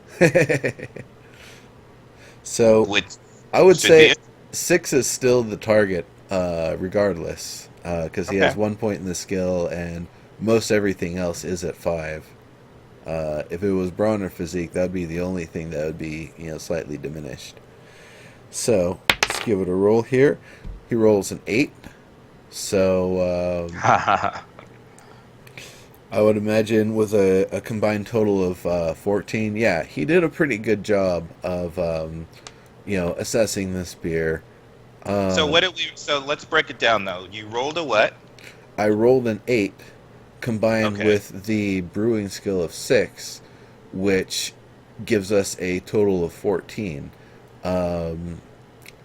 So Which I would should be say it. 6 is still the target, regardless, because he Okay. has 1 point in the skill, and most everything else is at 5. If it was brawn or physique, that'd be the only thing that would be, slightly diminished. So let's give it a roll here. He rolls an 8. So I would imagine with a combined total of 14, yeah, he did a pretty good job of, assessing this beer. So what did we? So let's break it down though. You rolled a what? I rolled an 8 combined Okay. with the brewing skill of 6, which gives us a total of 14.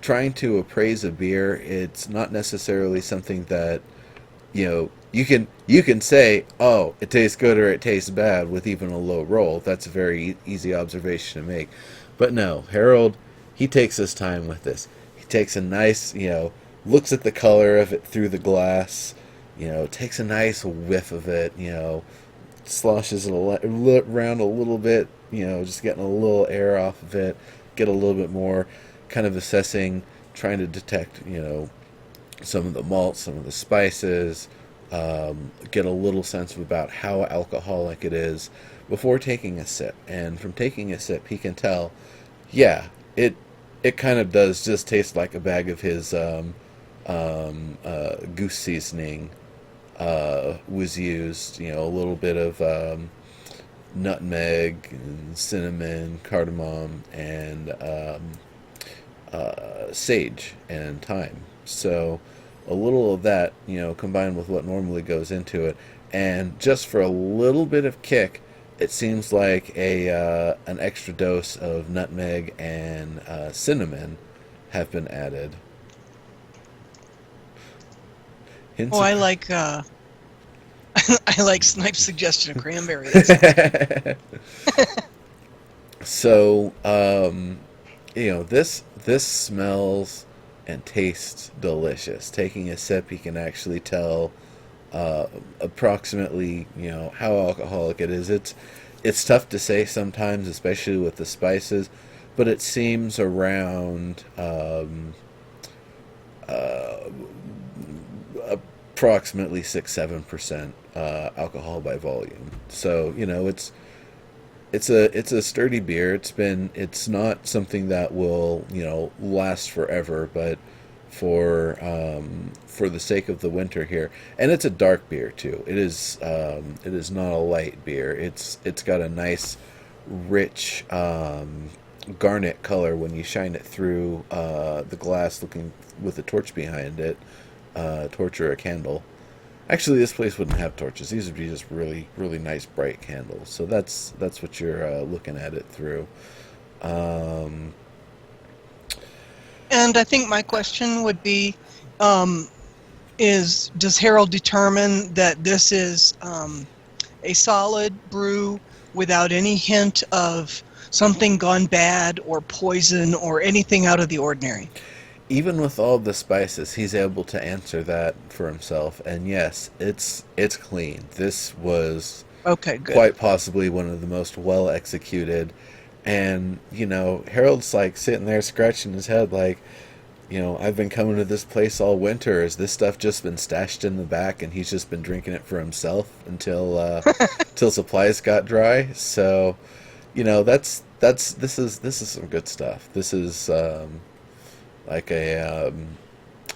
Trying to appraise a beer, it's not necessarily something that you can say, oh, it tastes good or it tastes bad with even a low roll. That's a very easy observation to make. But no, Harold, he takes his time with this. He takes a nice, looks at the color of it through the glass, takes a nice whiff of it, sloshes it around a little bit, just getting a little air off of it, get a little bit more, kind of assessing, trying to detect, some of the malts, some of the spices, get a little sense of about how alcoholic it is before taking a sip. And from taking a sip, he can tell, yeah, it kind of does just taste like a bag of his goose seasoning was used. A little bit of nutmeg and cinnamon, cardamom, and sage and thyme. So a little of that, combined with what normally goes into it, and just for a little bit of kick, it seems like an extra dose of nutmeg and cinnamon have been added. Hints Oh, of I like I like Snipe's suggestion of cranberry. That's So, this smells and tastes delicious. Taking a sip, you can actually tell approximately, how alcoholic it is. It's tough to say sometimes, especially with the spices, but it seems around approximately 6-7% alcohol by volume. So it's a sturdy beer. It's not something that will last forever, but for the sake of the winter here, and it's a dark beer too. It is not a light beer. It's got a nice rich garnet color when you shine it through the glass, looking with a torch behind it, torch or a candle. Actually, this place wouldn't have torches. These would be just really, really nice bright candles. So that's what you're looking at it through. and I think my question would be, does Harold determine that this is a solid brew without any hint of something gone bad or poison or anything out of the ordinary? Even with all the spices, he's able to answer that for himself. And yes, it's clean. This was Okay, good. quite possibly one of the most well executed. And Harold's like sitting there scratching his head, like, I've been coming to this place all winter. Has this stuff just been stashed in the back, and he's just been drinking it for himself until till supplies got dry? So, this is some good stuff. This is like I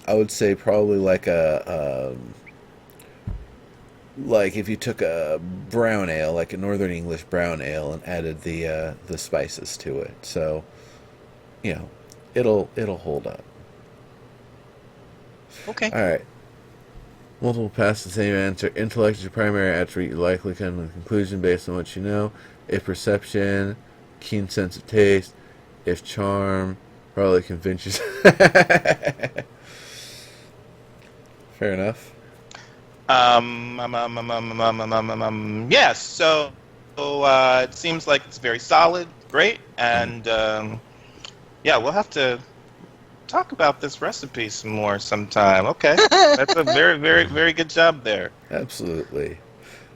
would say probably like like if you took a brown ale, like a Northern English brown ale, and added the spices to it. So, it'll hold up. Okay. All right. Multiple pass the same answer. Intellect is your primary attribute. You likely come to a conclusion based on what you know. If perception, keen sense of taste. If charm, probably convince you. Fair enough. Yes. So it seems like it's very solid, great, and yeah, we'll have to talk about this recipe some more sometime. Okay, that's a very, very, very good job there. Absolutely.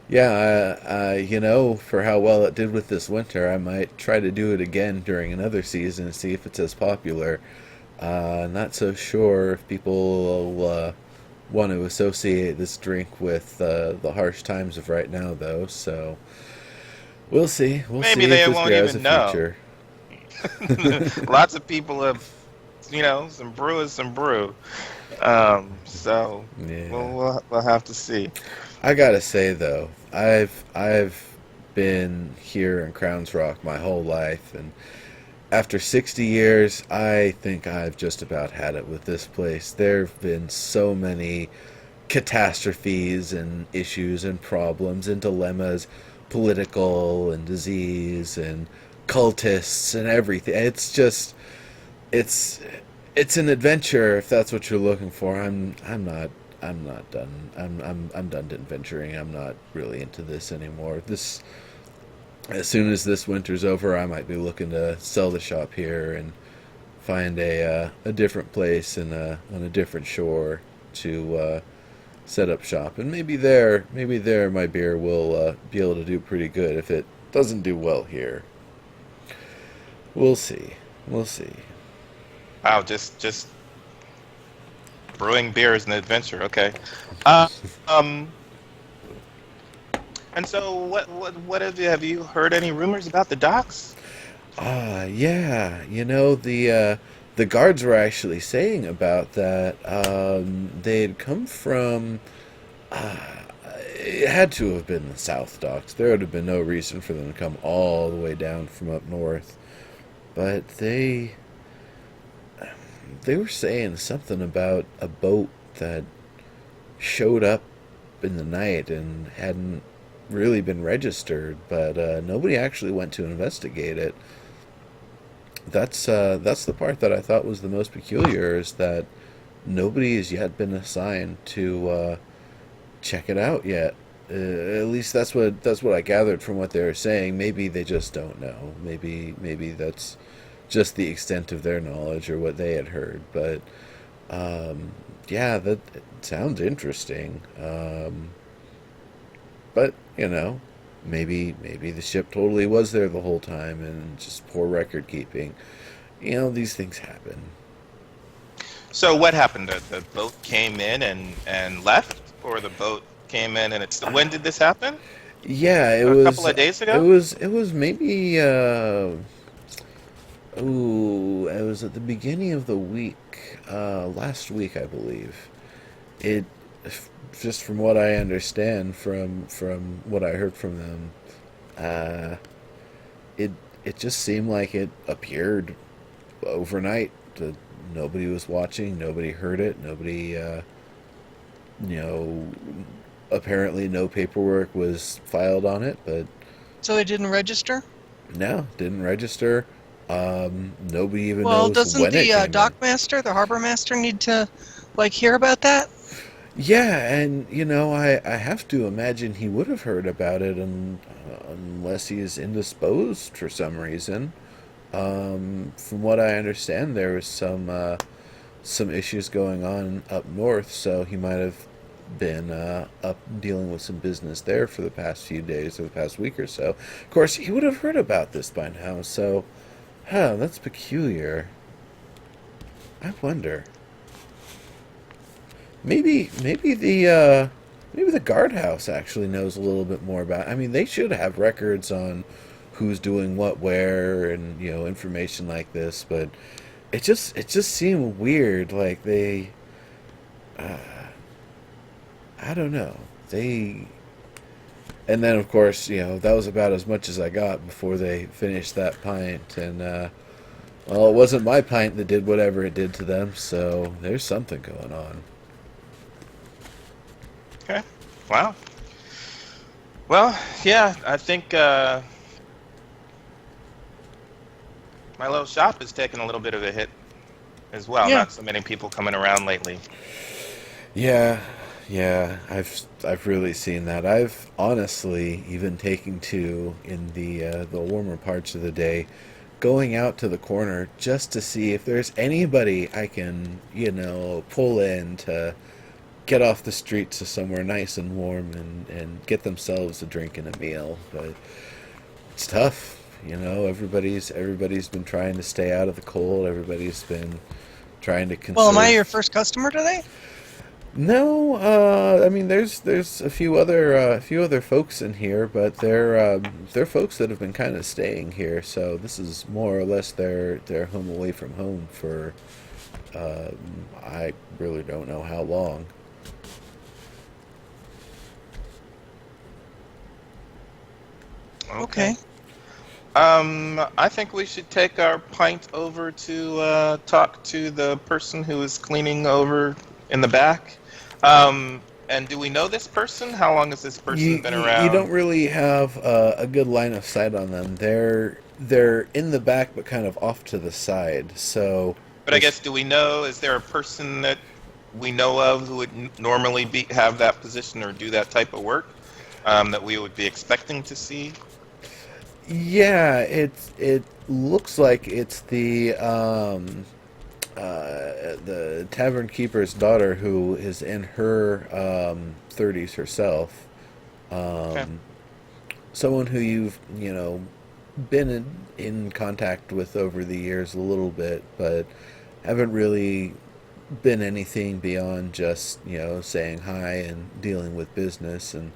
Yeah, for how well it did with this winter, I might try to do it again during another season and see if it's as popular. Not so sure if people will want to associate this drink with the harsh times of right now, though. So we'll see. We'll Maybe see if they this won't has a even know. future. Lots of people have, some brew is some brew. So Yeah. we'll have to see. I gotta say though, I've been here in Crowns Rock my whole life, and after 60 years, I think I've just about had it with this place. There have been so many catastrophes and issues and problems and dilemmas, political and disease and cultists and everything. It's it's an adventure if that's what you're looking for. I'm not done. I'm done adventuring. I'm not really into this anymore. This As soon as this winter's over, I might be looking to sell the shop here and find a different place and on a different shore to set up shop. And maybe there, my beer will be able to do pretty good. If it doesn't do well here, we'll see. We'll see. Wow, just brewing beer is an adventure. Okay. Uh, um, and so what have you heard any rumors about the docks? Yeah. The guards were actually saying about that. They had come from. Uh, it had to have been the South Docks. There would have been no reason for them to come all the way down from up north. But they were saying something about a boat that showed up in the night and hadn't really been registered, but nobody actually went to investigate it. That's the part that I thought was the most peculiar, is that nobody has yet been assigned to check it out yet. At least that's what I gathered from what they were saying. Maybe they just don't know. Maybe that's just the extent of their knowledge or what they had heard. But yeah, that sounds interesting. But maybe the ship totally was there the whole time and just poor record keeping. These things happen. So what happened? The boat came in and left, or the boat came in and it's. When did this happen? Yeah, it A was. couple of days It ago? was. It was maybe. Ooh, it was at the beginning of the week. Last week, I believe. It. Just from what I understand from what I heard from them, uh, it just seemed like it appeared overnight. Nobody was watching. Nobody heard it. Nobody. You know, apparently no paperwork was filed on it, but So it didn't register? no, didn't register. Nobody even Well, knows doesn't when it the came in. dock master, the harbor master, need to hear about that? Yeah, and I have to imagine he would have heard about it, unless he's indisposed for some reason. From what I understand, there was some issues going on up north, so he might have been up dealing with some business there for the past few days or the past week or so. Of course, he would have heard about this by now, so, that's peculiar. I wonder. Maybe the guardhouse actually knows a little bit more about. I mean, they should have records on who's doing what where and information like this, but it just seemed weird. Like they, uh, I don't know. And then of course that was about as much as I got before they finished that pint, and well, it wasn't my pint that did whatever it did to them, so there's something going on. Okay. Wow. Well, yeah, I think my little shop is taking a little bit of a hit as well. Yeah. Not so many people coming around lately. Yeah, yeah, I've really seen that. I've honestly even taken to in the warmer parts of the day, going out to the corner just to see if there's anybody I can, pull in to get off the streets to somewhere nice and warm and get themselves a drink and a meal. But it's tough. Everybody's been trying to stay out of the cold. Everybody's been trying to Well, am I your conserve. first customer today? No, I mean there's a few other folks in here, but they're folks that have been kind of staying here. So this is more or less their home away from home for I really don't know how long. Okay. I think we should take our pint over to talk to the person who is cleaning over in the back. And do we know this person? How long has this person been You don't around? really have a good line of sight on them. They're in the back, but kind of off to the side. So But I there's guess, do we know, is there a person that we know of who would normally have that position or do that type of work that we would be expecting to see? Yeah, it looks like it's the tavern keeper's daughter who is in her 30s herself. Okay. Um, Someone who you've been in contact with over the years a little bit, but haven't really been anything beyond just saying hi and dealing with business, and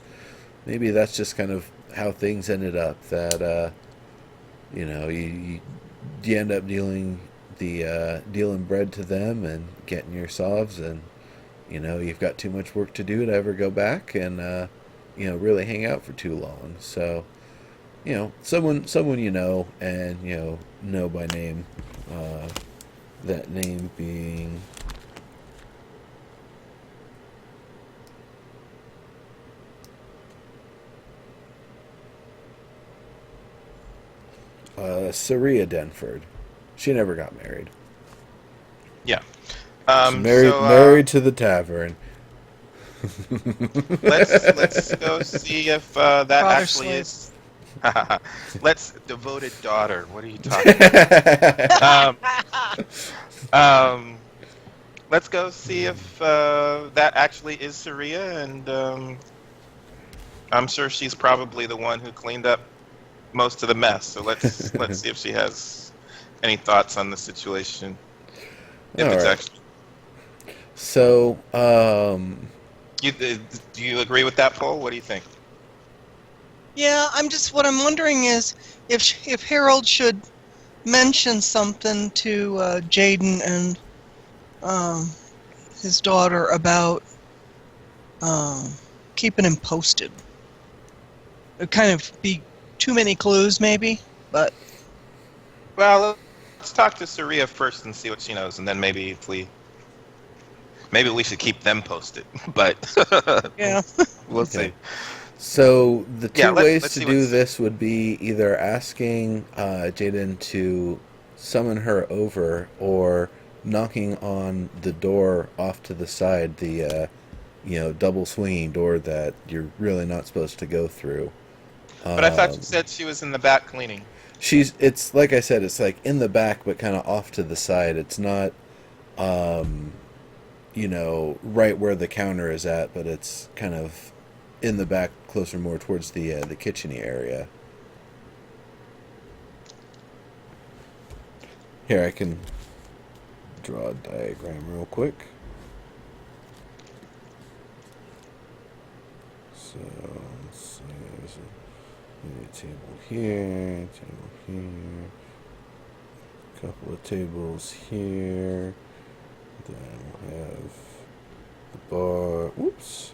maybe that's just kind of how things ended up. That you end up dealing bread to them and getting your solves, and you've got too much work to do to ever go back and really hang out for too long. So someone and know by name. That name being Saria Denford. She never got married. Yeah. She's married So married to the tavern. let's go see if that Father actually slave. is. Let's devoted daughter. What are you talking about? Um, let's go see if that actually is Saria, and I'm sure she's probably the one who cleaned up most of the mess. So let's see if she has any thoughts on the situation. If All it's right. actually So, you, do you agree with that poll? What do you think? Yeah, what I'm wondering is if Harold should mention something to Jaden and um, his daughter about um, keeping him posted. It'd kind of be too many clues, maybe. But Well, let's talk to Saria first and see what she knows, and then maybe we should keep them posted. But yeah, we'll okay. see. So the Yeah, two ways let's to see do what's. this would be either asking Jaden to summon her over, or knocking on the door off to the side, the double swinging door that you're really not supposed to go through. But I thought Um, you said she was in the back cleaning. it's like I said, it's like in the back, but kind of off to the side. It's not, um, right where the counter is at, but it's kind of in the back, closer more towards the kitcheny area. Here, I can draw a diagram real quick. So let's see, there's a table here, couple of tables here. Then we'll have the bar. Whoops.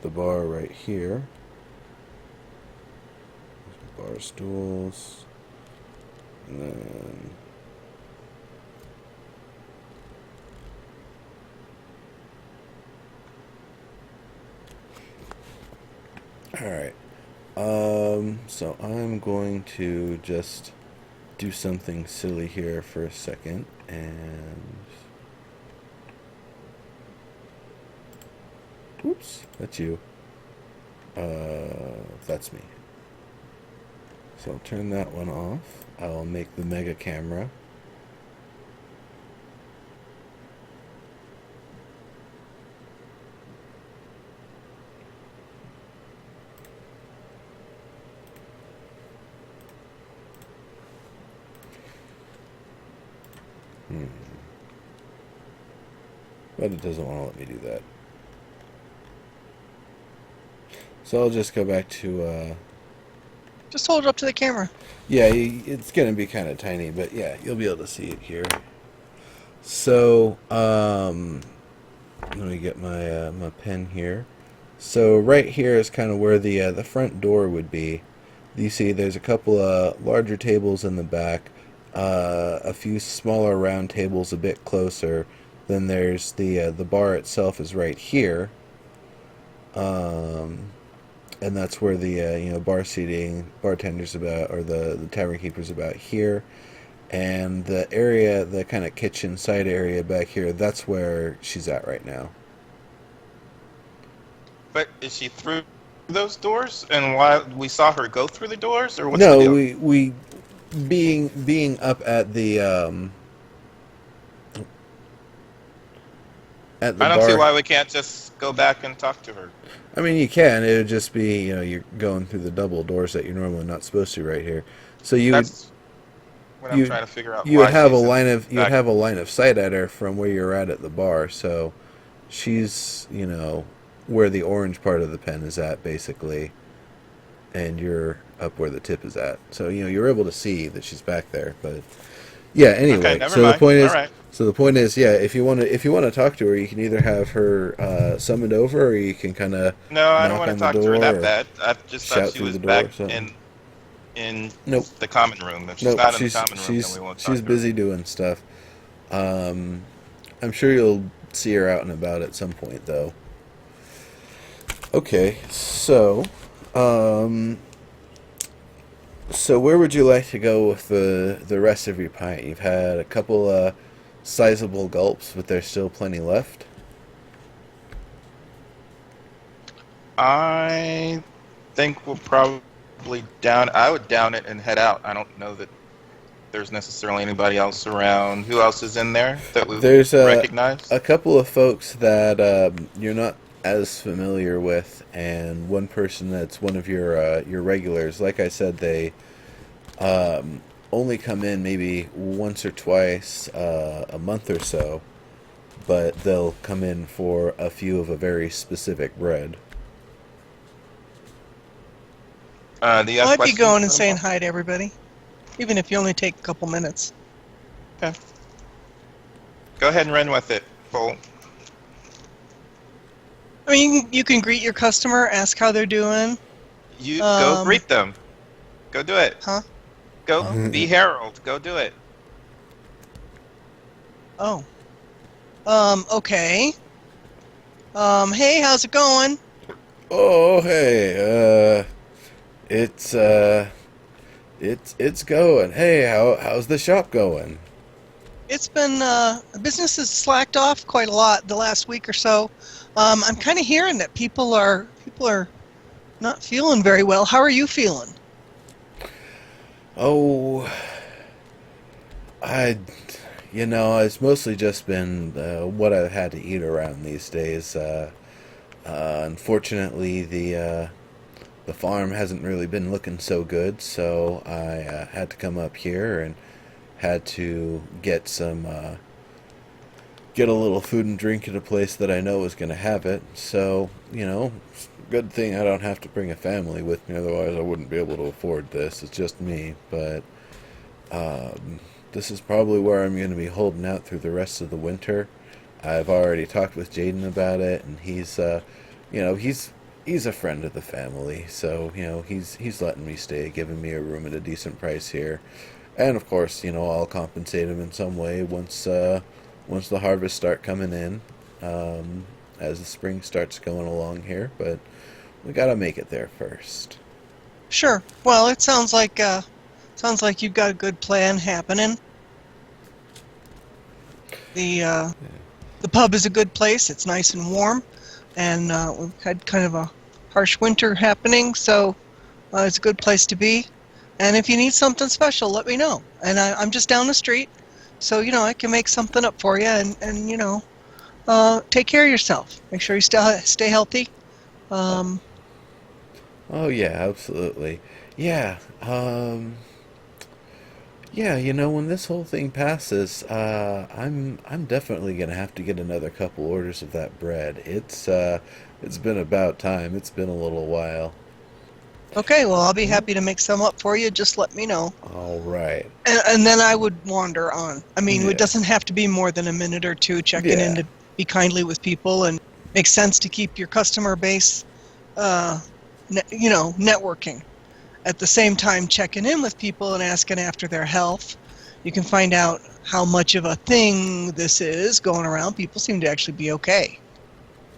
The bar right here. Bar stools. And then All right. So I'm going to just do something silly here for a second, and oops, that's you. That's me. So I'll turn that one off. I'll make the mega camera. But it doesn't want to let me do that. So I'll just go back to, Just hold it up to the camera. yeah, it's going to be kind of tiny, but yeah, you'll be able to see it here. So, let me get my my pen here. So right here is kind of where the front door would be. You see, there's a couple of larger tables in the back, a few smaller round tables a bit closer. Then there's the bar itself is right here, and that's where the bar seating, bartenders about, or the tavern keepers about here. And the area, the kind of kitchen side area back here, that's where she's at right now. But is she through those doors? And why we saw her go through the doors, or what's the No, deal? we being up at the I don't see bar. why we can't just go back and talk to her. I mean, you can. It would just be, you're going through the double doors that you're normally not supposed to right here. So That's what I'm you trying to figure out. you would Why have a she's in line the of you'd back. have a line of sight at her from where you're at the bar. So she's, where the orange part of the pen is at, basically, and you're up where the tip is at. So you're able to see that she's back there. But yeah, Okay, anyway. never So the mind. point All is, right. yeah, if you want to talk to her, you can either have her summoned over, or you can kind of No, I don't knock want to on the talk to her door that or bad. I just thought shout she through was the door back or something. in Nope, the common room. If she's nope. not in the common room, then we won't She's talk to her. busy doing stuff. I'm sure you'll see her out and about at some point, though. Okay, um, so where would you like to go with the rest of your pint? You've had a couple sizable gulps, but there's still plenty left. I think we'll probably down. I would down it and head out. I don't know that there's necessarily anybody else around. Who else is in there that we There's recognize? a couple of folks that you're not as familiar with, and one person that's one of your regulars. Like I said, they only come in maybe once or twice a month or so, but they'll come in for a few of a very specific bread. Do you have I'd be questions going for and them saying all? hi to everybody, even if you only take a couple minutes. Okay. Go ahead and run with it, Cole. I mean, you can greet your customer, ask how they're doing. You go greet them. Go do it. Huh? Go Oh. be Harold. Go do it. Oh. Okay. Hey, how's it going? Oh, hey, it's going. Hey, how's the shop going? It's been, business has slacked off quite a lot the last week or so. I'm kind of hearing that people are not feeling very well. How are you feeling? Oh, I, it's mostly just been what I've had to eat around these days. Unfortunately, the farm hasn't really been looking so good, so I had to come up here and had to get a little food and drink at a place that I know is going to have it. So, good thing I don't have to bring a family with me, otherwise I wouldn't be able to afford this. It's just me, but this is probably where I'm going to be holding out through the rest of the winter. I've already talked with Jaden about it, and he's a friend of the family, so he's letting me stay, giving me a room at a decent price here, and of course, I'll compensate him in some way once the harvest start coming in, as the spring starts going along here. But we gotta make it there first. Sure. Well, it sounds like you've got a good plan happening. The pub is a good place. It's nice and warm, and we've had kind of a harsh winter happening, so it's a good place to be. And if you need something special, let me know. And I'm just down the street, so I can make something up for you. And take care of yourself. Make sure you stay healthy. Um, Oh yeah, absolutely. Yeah. Yeah, when this whole thing passes, I'm definitely gonna have to get another couple orders of that bread. It's been about time. It's been a little while. okay, well, I'll be happy to make some up for you. Just let me know. All right. And then I would wander on. I mean, it Yeah. doesn't have to be more than a minute or two checking in Yeah. to be kindly with people, and makes sense to keep your customer base, uh, networking. At the same time, checking in with people and asking after their health. You can find out how much of a thing this is going around. People seem to actually be okay,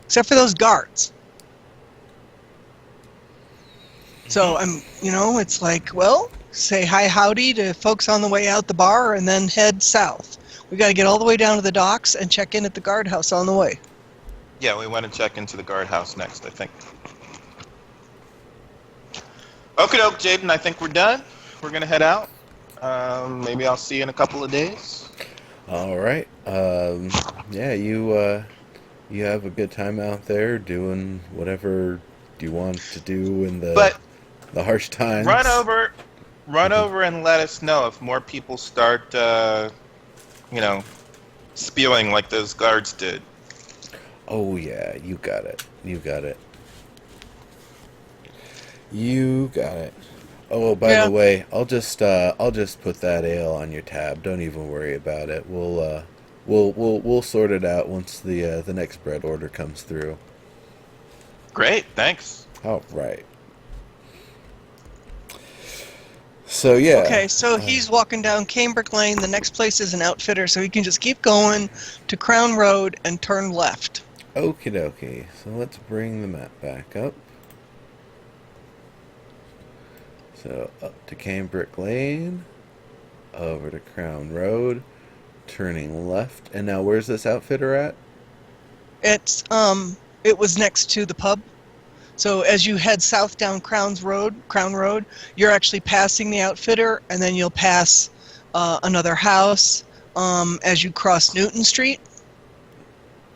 except for those guards. So it's like, well, say hi howdy to folks on the way out the bar and then head south. We got to get all the way down to the docks and check in at the guardhouse on the way. Yeah, we want to check into the guardhouse next, I think. Okie doke, Jaden, I think we're done. We're going to head out. Maybe I'll see you in a couple of days. All right. Yeah, you have a good time out there doing whatever you want to do in But the harsh times. run over and let us know if more people start, spewing like those guards did. Oh yeah, you got it. You got it. You got it. Oh, by Yeah. the way, I'll just put that ale on your tab. Don't even worry about it. We'll sort it out once the next bread order comes through. Great, thanks. All right. So yeah. Okay, so he's walking down Cambric Lane. The next place is an outfitter, so he can just keep going to Crown Road and turn left. Okie dokie. So let's bring the map back up. So up to Cambric Lane, over to Crown Road, turning left. And now where's this outfitter at? It was next to the pub. So as you head south down Crown Road, you're actually passing the outfitter, and then you'll pass another house as you cross Newton Street.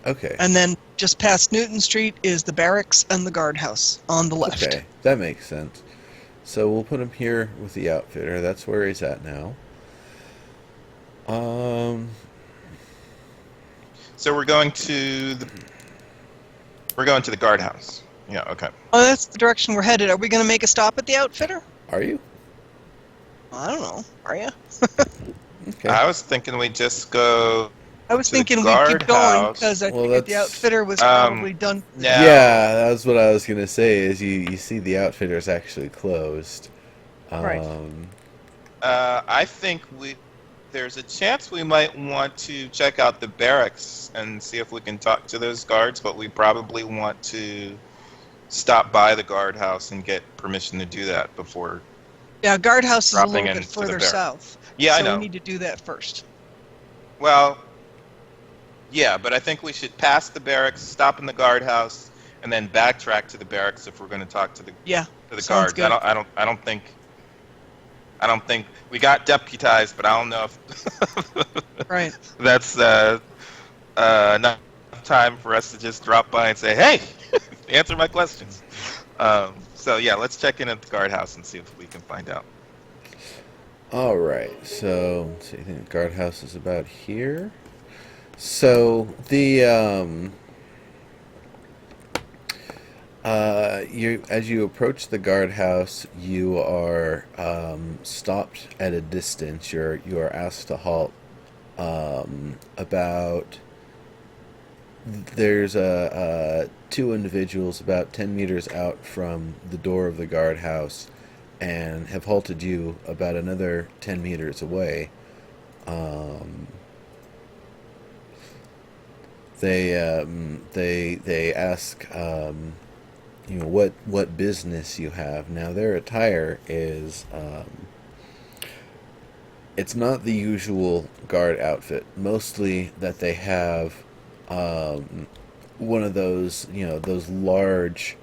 Okay. And then just past Newton Street is the barracks and the guardhouse on the left. Okay, that makes sense. So we'll put him here with the outfitter. That's where he's at now. So we're going to the guardhouse. Yeah, okay. Oh, that's the direction we're headed. Are we going to make a stop at the outfitter? Are you? I don't know. Are you? Okay. I was thinking we just go. I was To the thinking we'd keep going guardhouse. because I Well, figured the that's- outfitter was probably done. Now, Yeah, that's what I was gonna say. Is you see the outfitter's actually closed. Right. I think there's a chance we might want to check out the barracks and see if we can talk to those guards, but we probably want to stop by the guardhouse and get permission to do that before. Yeah, guardhouse is a Dropping little bit into the further barracks. south. Yeah, so I know. we need to do that first. Well, yeah, but I think we should pass the barracks, stop in the guardhouse, and then backtrack to the barracks if we're going to talk to the Yeah, guards. sounds good. I don't think we got deputized, but I don't know if right. that's enough time for us to just drop by and say, "Hey, answer my questions." So yeah, let's check in at the guardhouse and see if we can find out. All right. So let's see. I think the guardhouse is about here. So the as you approach the guardhouse, you are stopped at a distance. You are asked to halt. About there's two individuals about 10 meters out from the door of the guardhouse, and have halted you about another 10 meters away. They ask what business you have. Now their attire is it's not the usual guard outfit. Mostly that they have one of those those large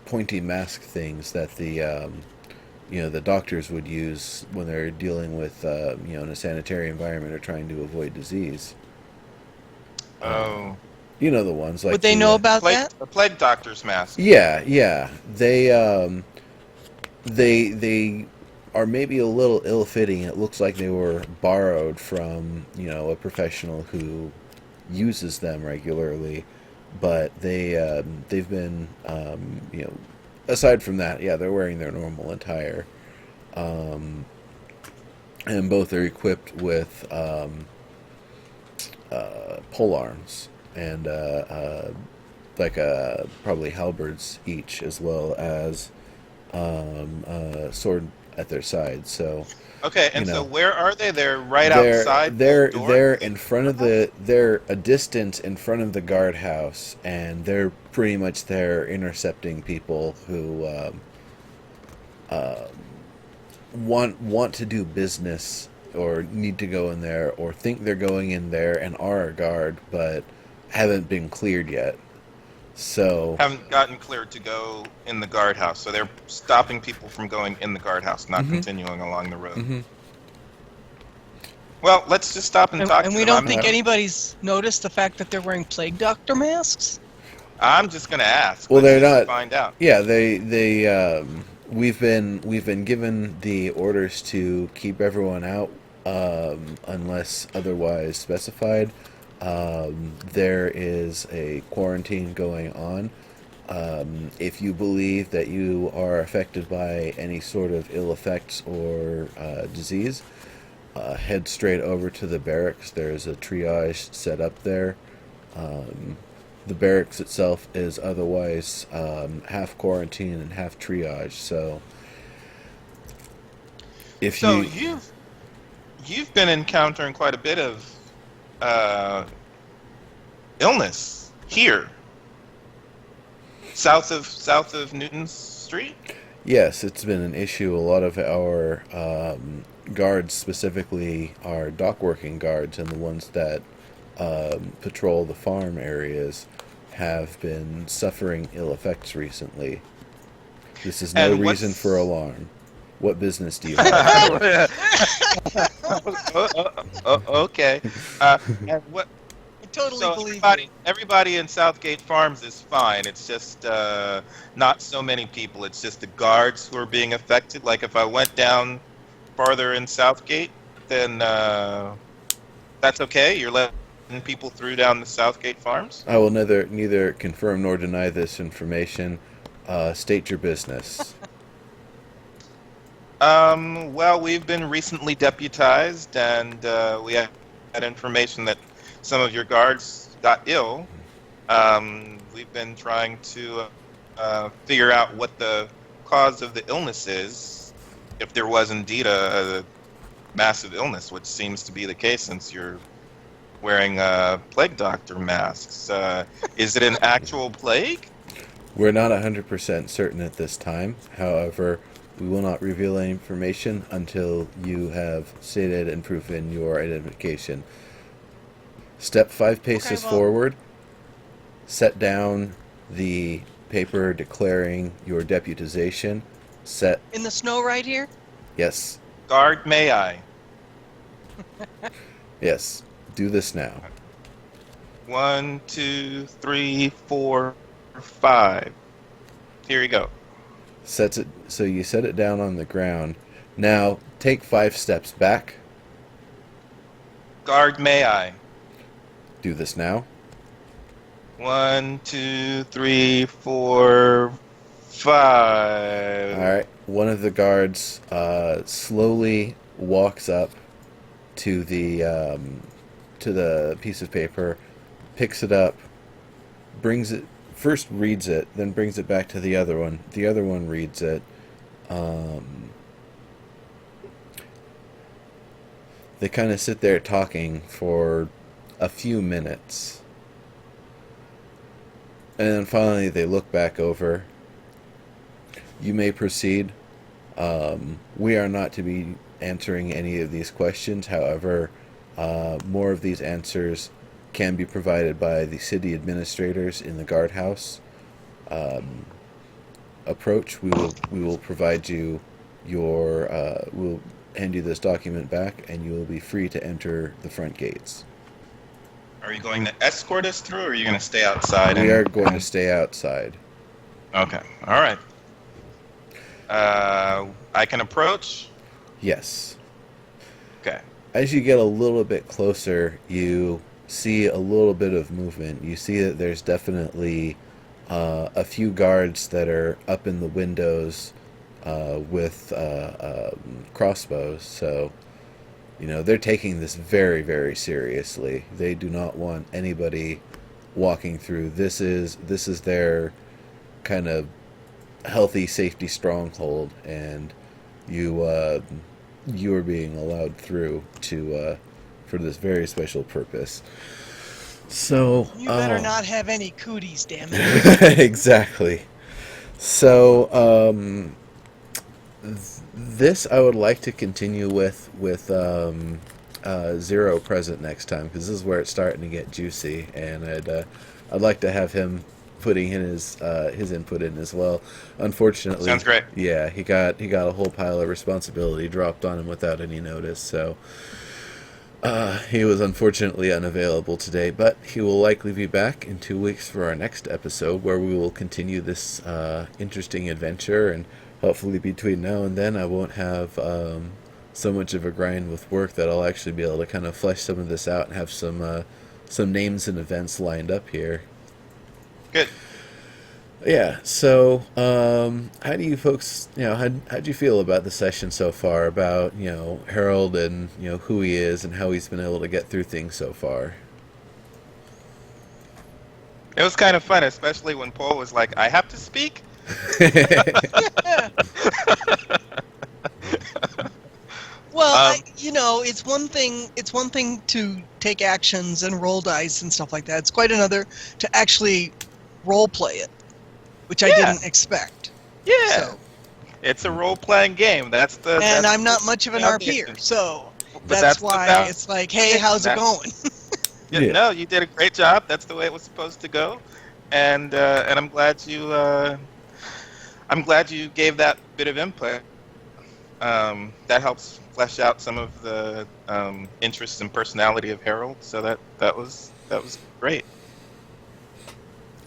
pointy mask things that the doctors would use when they're dealing with in a sanitary environment or trying to avoid disease. Oh, You know the ones like Would they know about plague, that? a plague doctor's mask. yeah, yeah. They are maybe a little ill-fitting. It looks like they were borrowed from a professional who uses them regularly, but they've been aside from that, yeah, they're wearing their normal attire, and both are equipped with pole arms and like probably halberds each, as well as a sword at their side. So Okay, and so where are they? They're right they're outside the they're door. they're in front of they're a distance in front of the guardhouse, and they're pretty much there intercepting people who uh, want to do business or need to go in there or think they're going in there and are a guard but haven't been cleared yet. So Haven't gotten cleared to go in the guardhouse, so they're stopping people from going in the guardhouse, not continuing along the road. mhm. Well, let's just stop and talk And to we them. don't think anybody's noticed the fact that they're wearing plague doctor masks? I'm just going to ask. Well, Let's they're just not. find out. Yeah, we've been given the orders to keep everyone out unless otherwise specified. There is a quarantine going on. If you believe that you are affected by any sort of ill effects or disease, head straight over to the barracks. There's a triage set up there. Um, the barracks itself is otherwise half quarantine and half triage. So if So you you've been encountering quite a bit of uh, illness here, south of Newton's Street. yes, it's been an issue. A lot of our guards, specifically our dock working guards and the ones that patrol the farm areas, have been suffering ill effects recently. This is no And reason for what's alarm. What business do you have? Okay. And what? I totally So believe everybody in Southgate Farms is fine. It's just not so many people. It's just the guards who are being affected. Like if I went down farther in Southgate, then that's okay. You're letting people through down the Southgate Farms. I will neither confirm nor deny this information. State your business. Well, we've been recently deputized, and we had information that some of your guards got ill. We've been trying to figure out what the cause of the illness is, if there was indeed a massive illness, which seems to be the case since you're wearing plague doctor masks. Is it an actual plague? We're not 100% certain at this time. However, we will not reveal any information until you have stated and proven your identification. Step 5 paces well- forward. Set down the paper declaring your deputization. Set. In the snow right here? Yes. Guard, may I? Yes. Do this now. 1, 2, 3, 4, 5. Here you go. Sets it. So you set it down on the ground. Now take 5 steps back. Guard, may I? Do this now. 1, 2, 3, 4, 5. All right. One of the guards slowly walks up to the piece of paper, picks it up, brings it. First reads it, then brings it back to the other one. The other one reads it. They kind of sit there talking for a few minutes. And then finally, they look back over. You may proceed. We are not to be answering any of these questions. However, more of these answers can be provided by the city administrators in the guardhouse. Approach. We will provide you your. We'll hand you this document back, and you will be free to enter the front gates. Are you going to escort us through, or are you going to stay outside? We are going to stay outside. Okay. All right. I can approach. Yes. Okay. As you get a little bit closer, you see a little bit of movement. You see that there's definitely a few guards that are up in the windows with crossbows. So, they're taking this very, very seriously. They do not want anybody walking through. This is their kind of healthy safety stronghold, and you are being allowed through to for this very special purpose. So You better not have any cooties, damn it. exactly. So this I would like to continue with Zero present next time, because this is where it's starting to get juicy, and I'd like to have him putting in his input in as well. Unfortunately, Sounds great. Yeah, he got a whole pile of responsibility dropped on him without any notice, so he was unfortunately unavailable today, but he will likely be back in 2 weeks for our next episode, where we will continue this interesting adventure, and hopefully between now and then I won't have so much of a grind with work that I'll actually be able to kind of flesh some of this out and have some names and events lined up here. Good. Yeah, so how do you folks, how'd you feel about the session so far, about, Harold and, who he is and how he's been able to get through things so far? It was kind of fun, especially when Paul was like, I have to speak? Yeah. Well, it's one thing. It's one thing to take actions and roll dice and stuff like that. It's quite another to actually role play it, which I didn't expect. Yeah. So, It's a role-playing game. and I'm not much of an RPer, so that's why it's like, hey, how's it going? Yeah. No, you did a great job. That's the way it was supposed to go, and I'm glad you gave that bit of input. That helps flesh out some of the interests and personality of Harold. So that was great.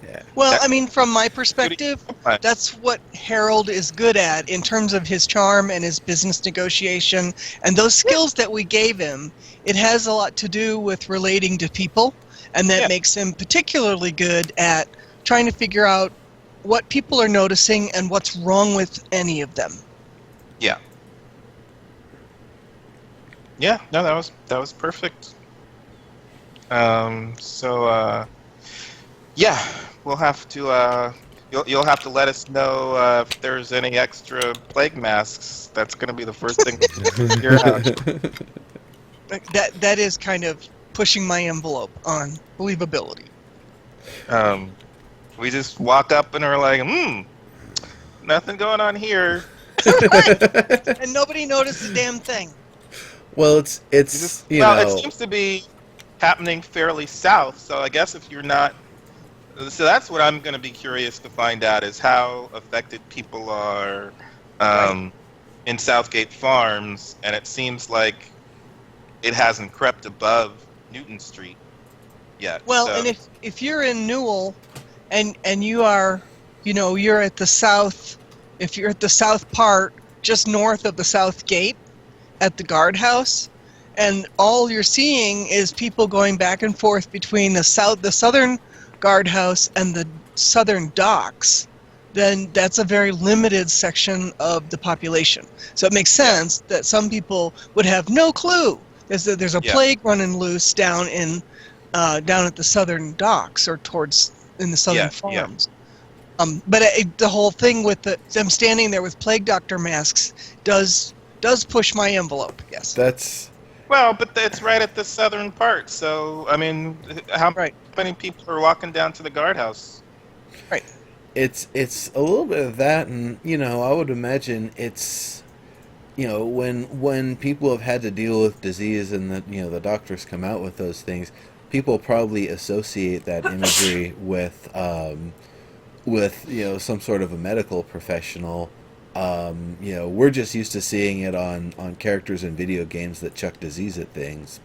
Yeah. Well, I mean, from my perspective, that's what Harold is good at in terms of his charm and his business negotiation and those skills that we gave him. It has a lot to do with relating to people, and that makes him particularly good at trying to figure out what people are noticing and what's wrong with any of them. Yeah. Yeah. No, that was perfect. Yeah, we'll have to. You'll have to let us know if there's any extra plague masks. That's going to be the first thing to figure out. That is kind of pushing my envelope on believability. We just walk up and are like, nothing going on here. And nobody noticed a damn thing. Well, it's It seems to be happening fairly south. So I guess if you're not. So that's what I'm going to be curious to find out, is how affected people are in Southgate Farms, and it seems like it hasn't crept above Newton Street yet. Well, so. and if you're in Newell, and you are, you're at the south, if you're at the south part, just north of the South Gate, at the guardhouse, and all you're seeing is people going back and forth between the southern guardhouse and the southern docks, then that's a very limited section of the population. So it makes sense that some people would have no clue there's a plague running loose down at the southern docks or in the southern farms. But the whole thing with them standing there with plague doctor masks does push my envelope. Yes. Well, but it's right at the southern part. So I mean, how many people are walking down to the guardhouse? Right. It's a little bit of that, and I would imagine it's when people have had to deal with disease and the doctors come out with those things, people probably associate that imagery with some sort of a medical professional. We're just used to seeing it on characters in video games that chuck disease at things,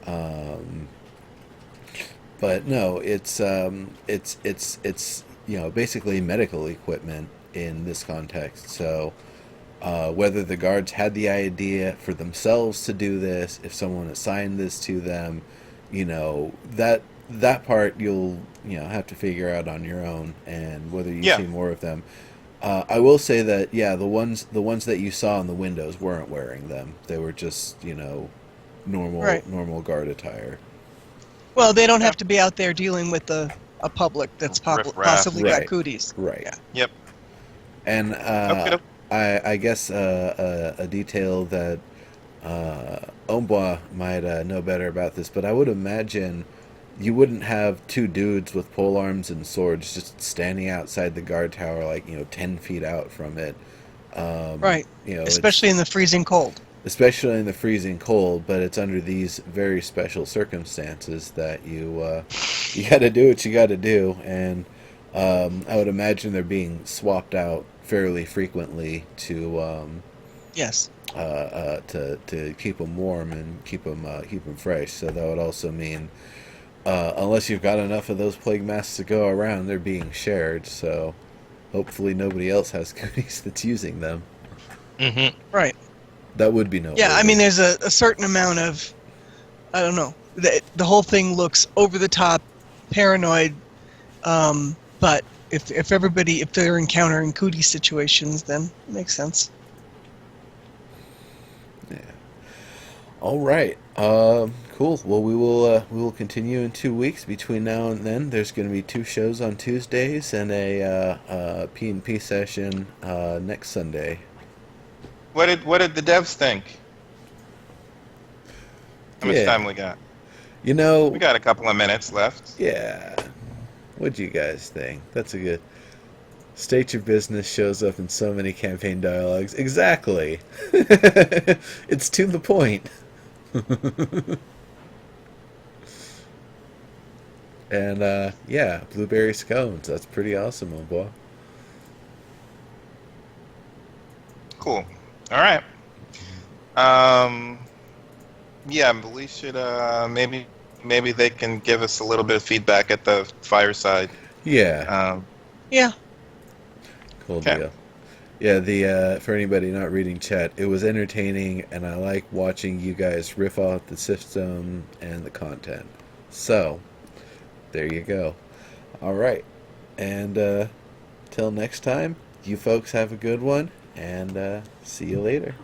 um, but no, it's basically medical equipment in this context. So whether the guards had the idea for themselves to do this, if someone assigned this to them, that part you'll have to figure out on your own, and whether you Yeah. see more of them. I will say that the ones that you saw in the windows weren't wearing them. They were just normal Right. normal guard attire. Well, they don't Yeah. have to be out there dealing with a public that's Riff-raff. possibly got Right. cooties. Right. Yeah. Yep. And Okay. I guess a detail that Ombois might know better about this, but I would imagine you wouldn't have two dudes with pole arms and swords just standing outside the guard tower, like 10 feet out from it. Right. It's Especially in the freezing cold. especially in the freezing cold. But it's under these very special circumstances that you got to do what you got to do, and I would imagine they're being swapped out fairly frequently Yes. to keep them warm and keep them fresh. So that would also mean, unless you've got enough of those plague masks to go around, they're being shared. So hopefully nobody else has goodies that's using them. Mm-hmm. Right. That would be noteworthy. Yeah, I mean, there's a certain amount of, I don't know, the whole thing looks over the top, paranoid, but if they're encountering cootie situations, then it makes sense. Yeah. All right. Cool. Well, we will continue in 2 weeks. Between now and then, there's going to be 2 shows on Tuesdays and a P&P session next Sunday. What did the devs think? How much Yeah. time we got? You know, We got a couple of minutes left. yeah. What'd you guys think? That's a good. State your business shows up in so many campaign dialogues. Exactly. It's to the point. And yeah, blueberry scones. That's pretty awesome, old boy. Cool. All right. Yeah, but we should maybe they can give us a little bit of feedback at the fireside. Yeah, Yeah. cool okay. deal. Yeah, the for anybody not reading chat, it was entertaining, and I like watching you guys riff off the system and the content. So, there you go. All right, and till next time, you folks have a good one, and see you later.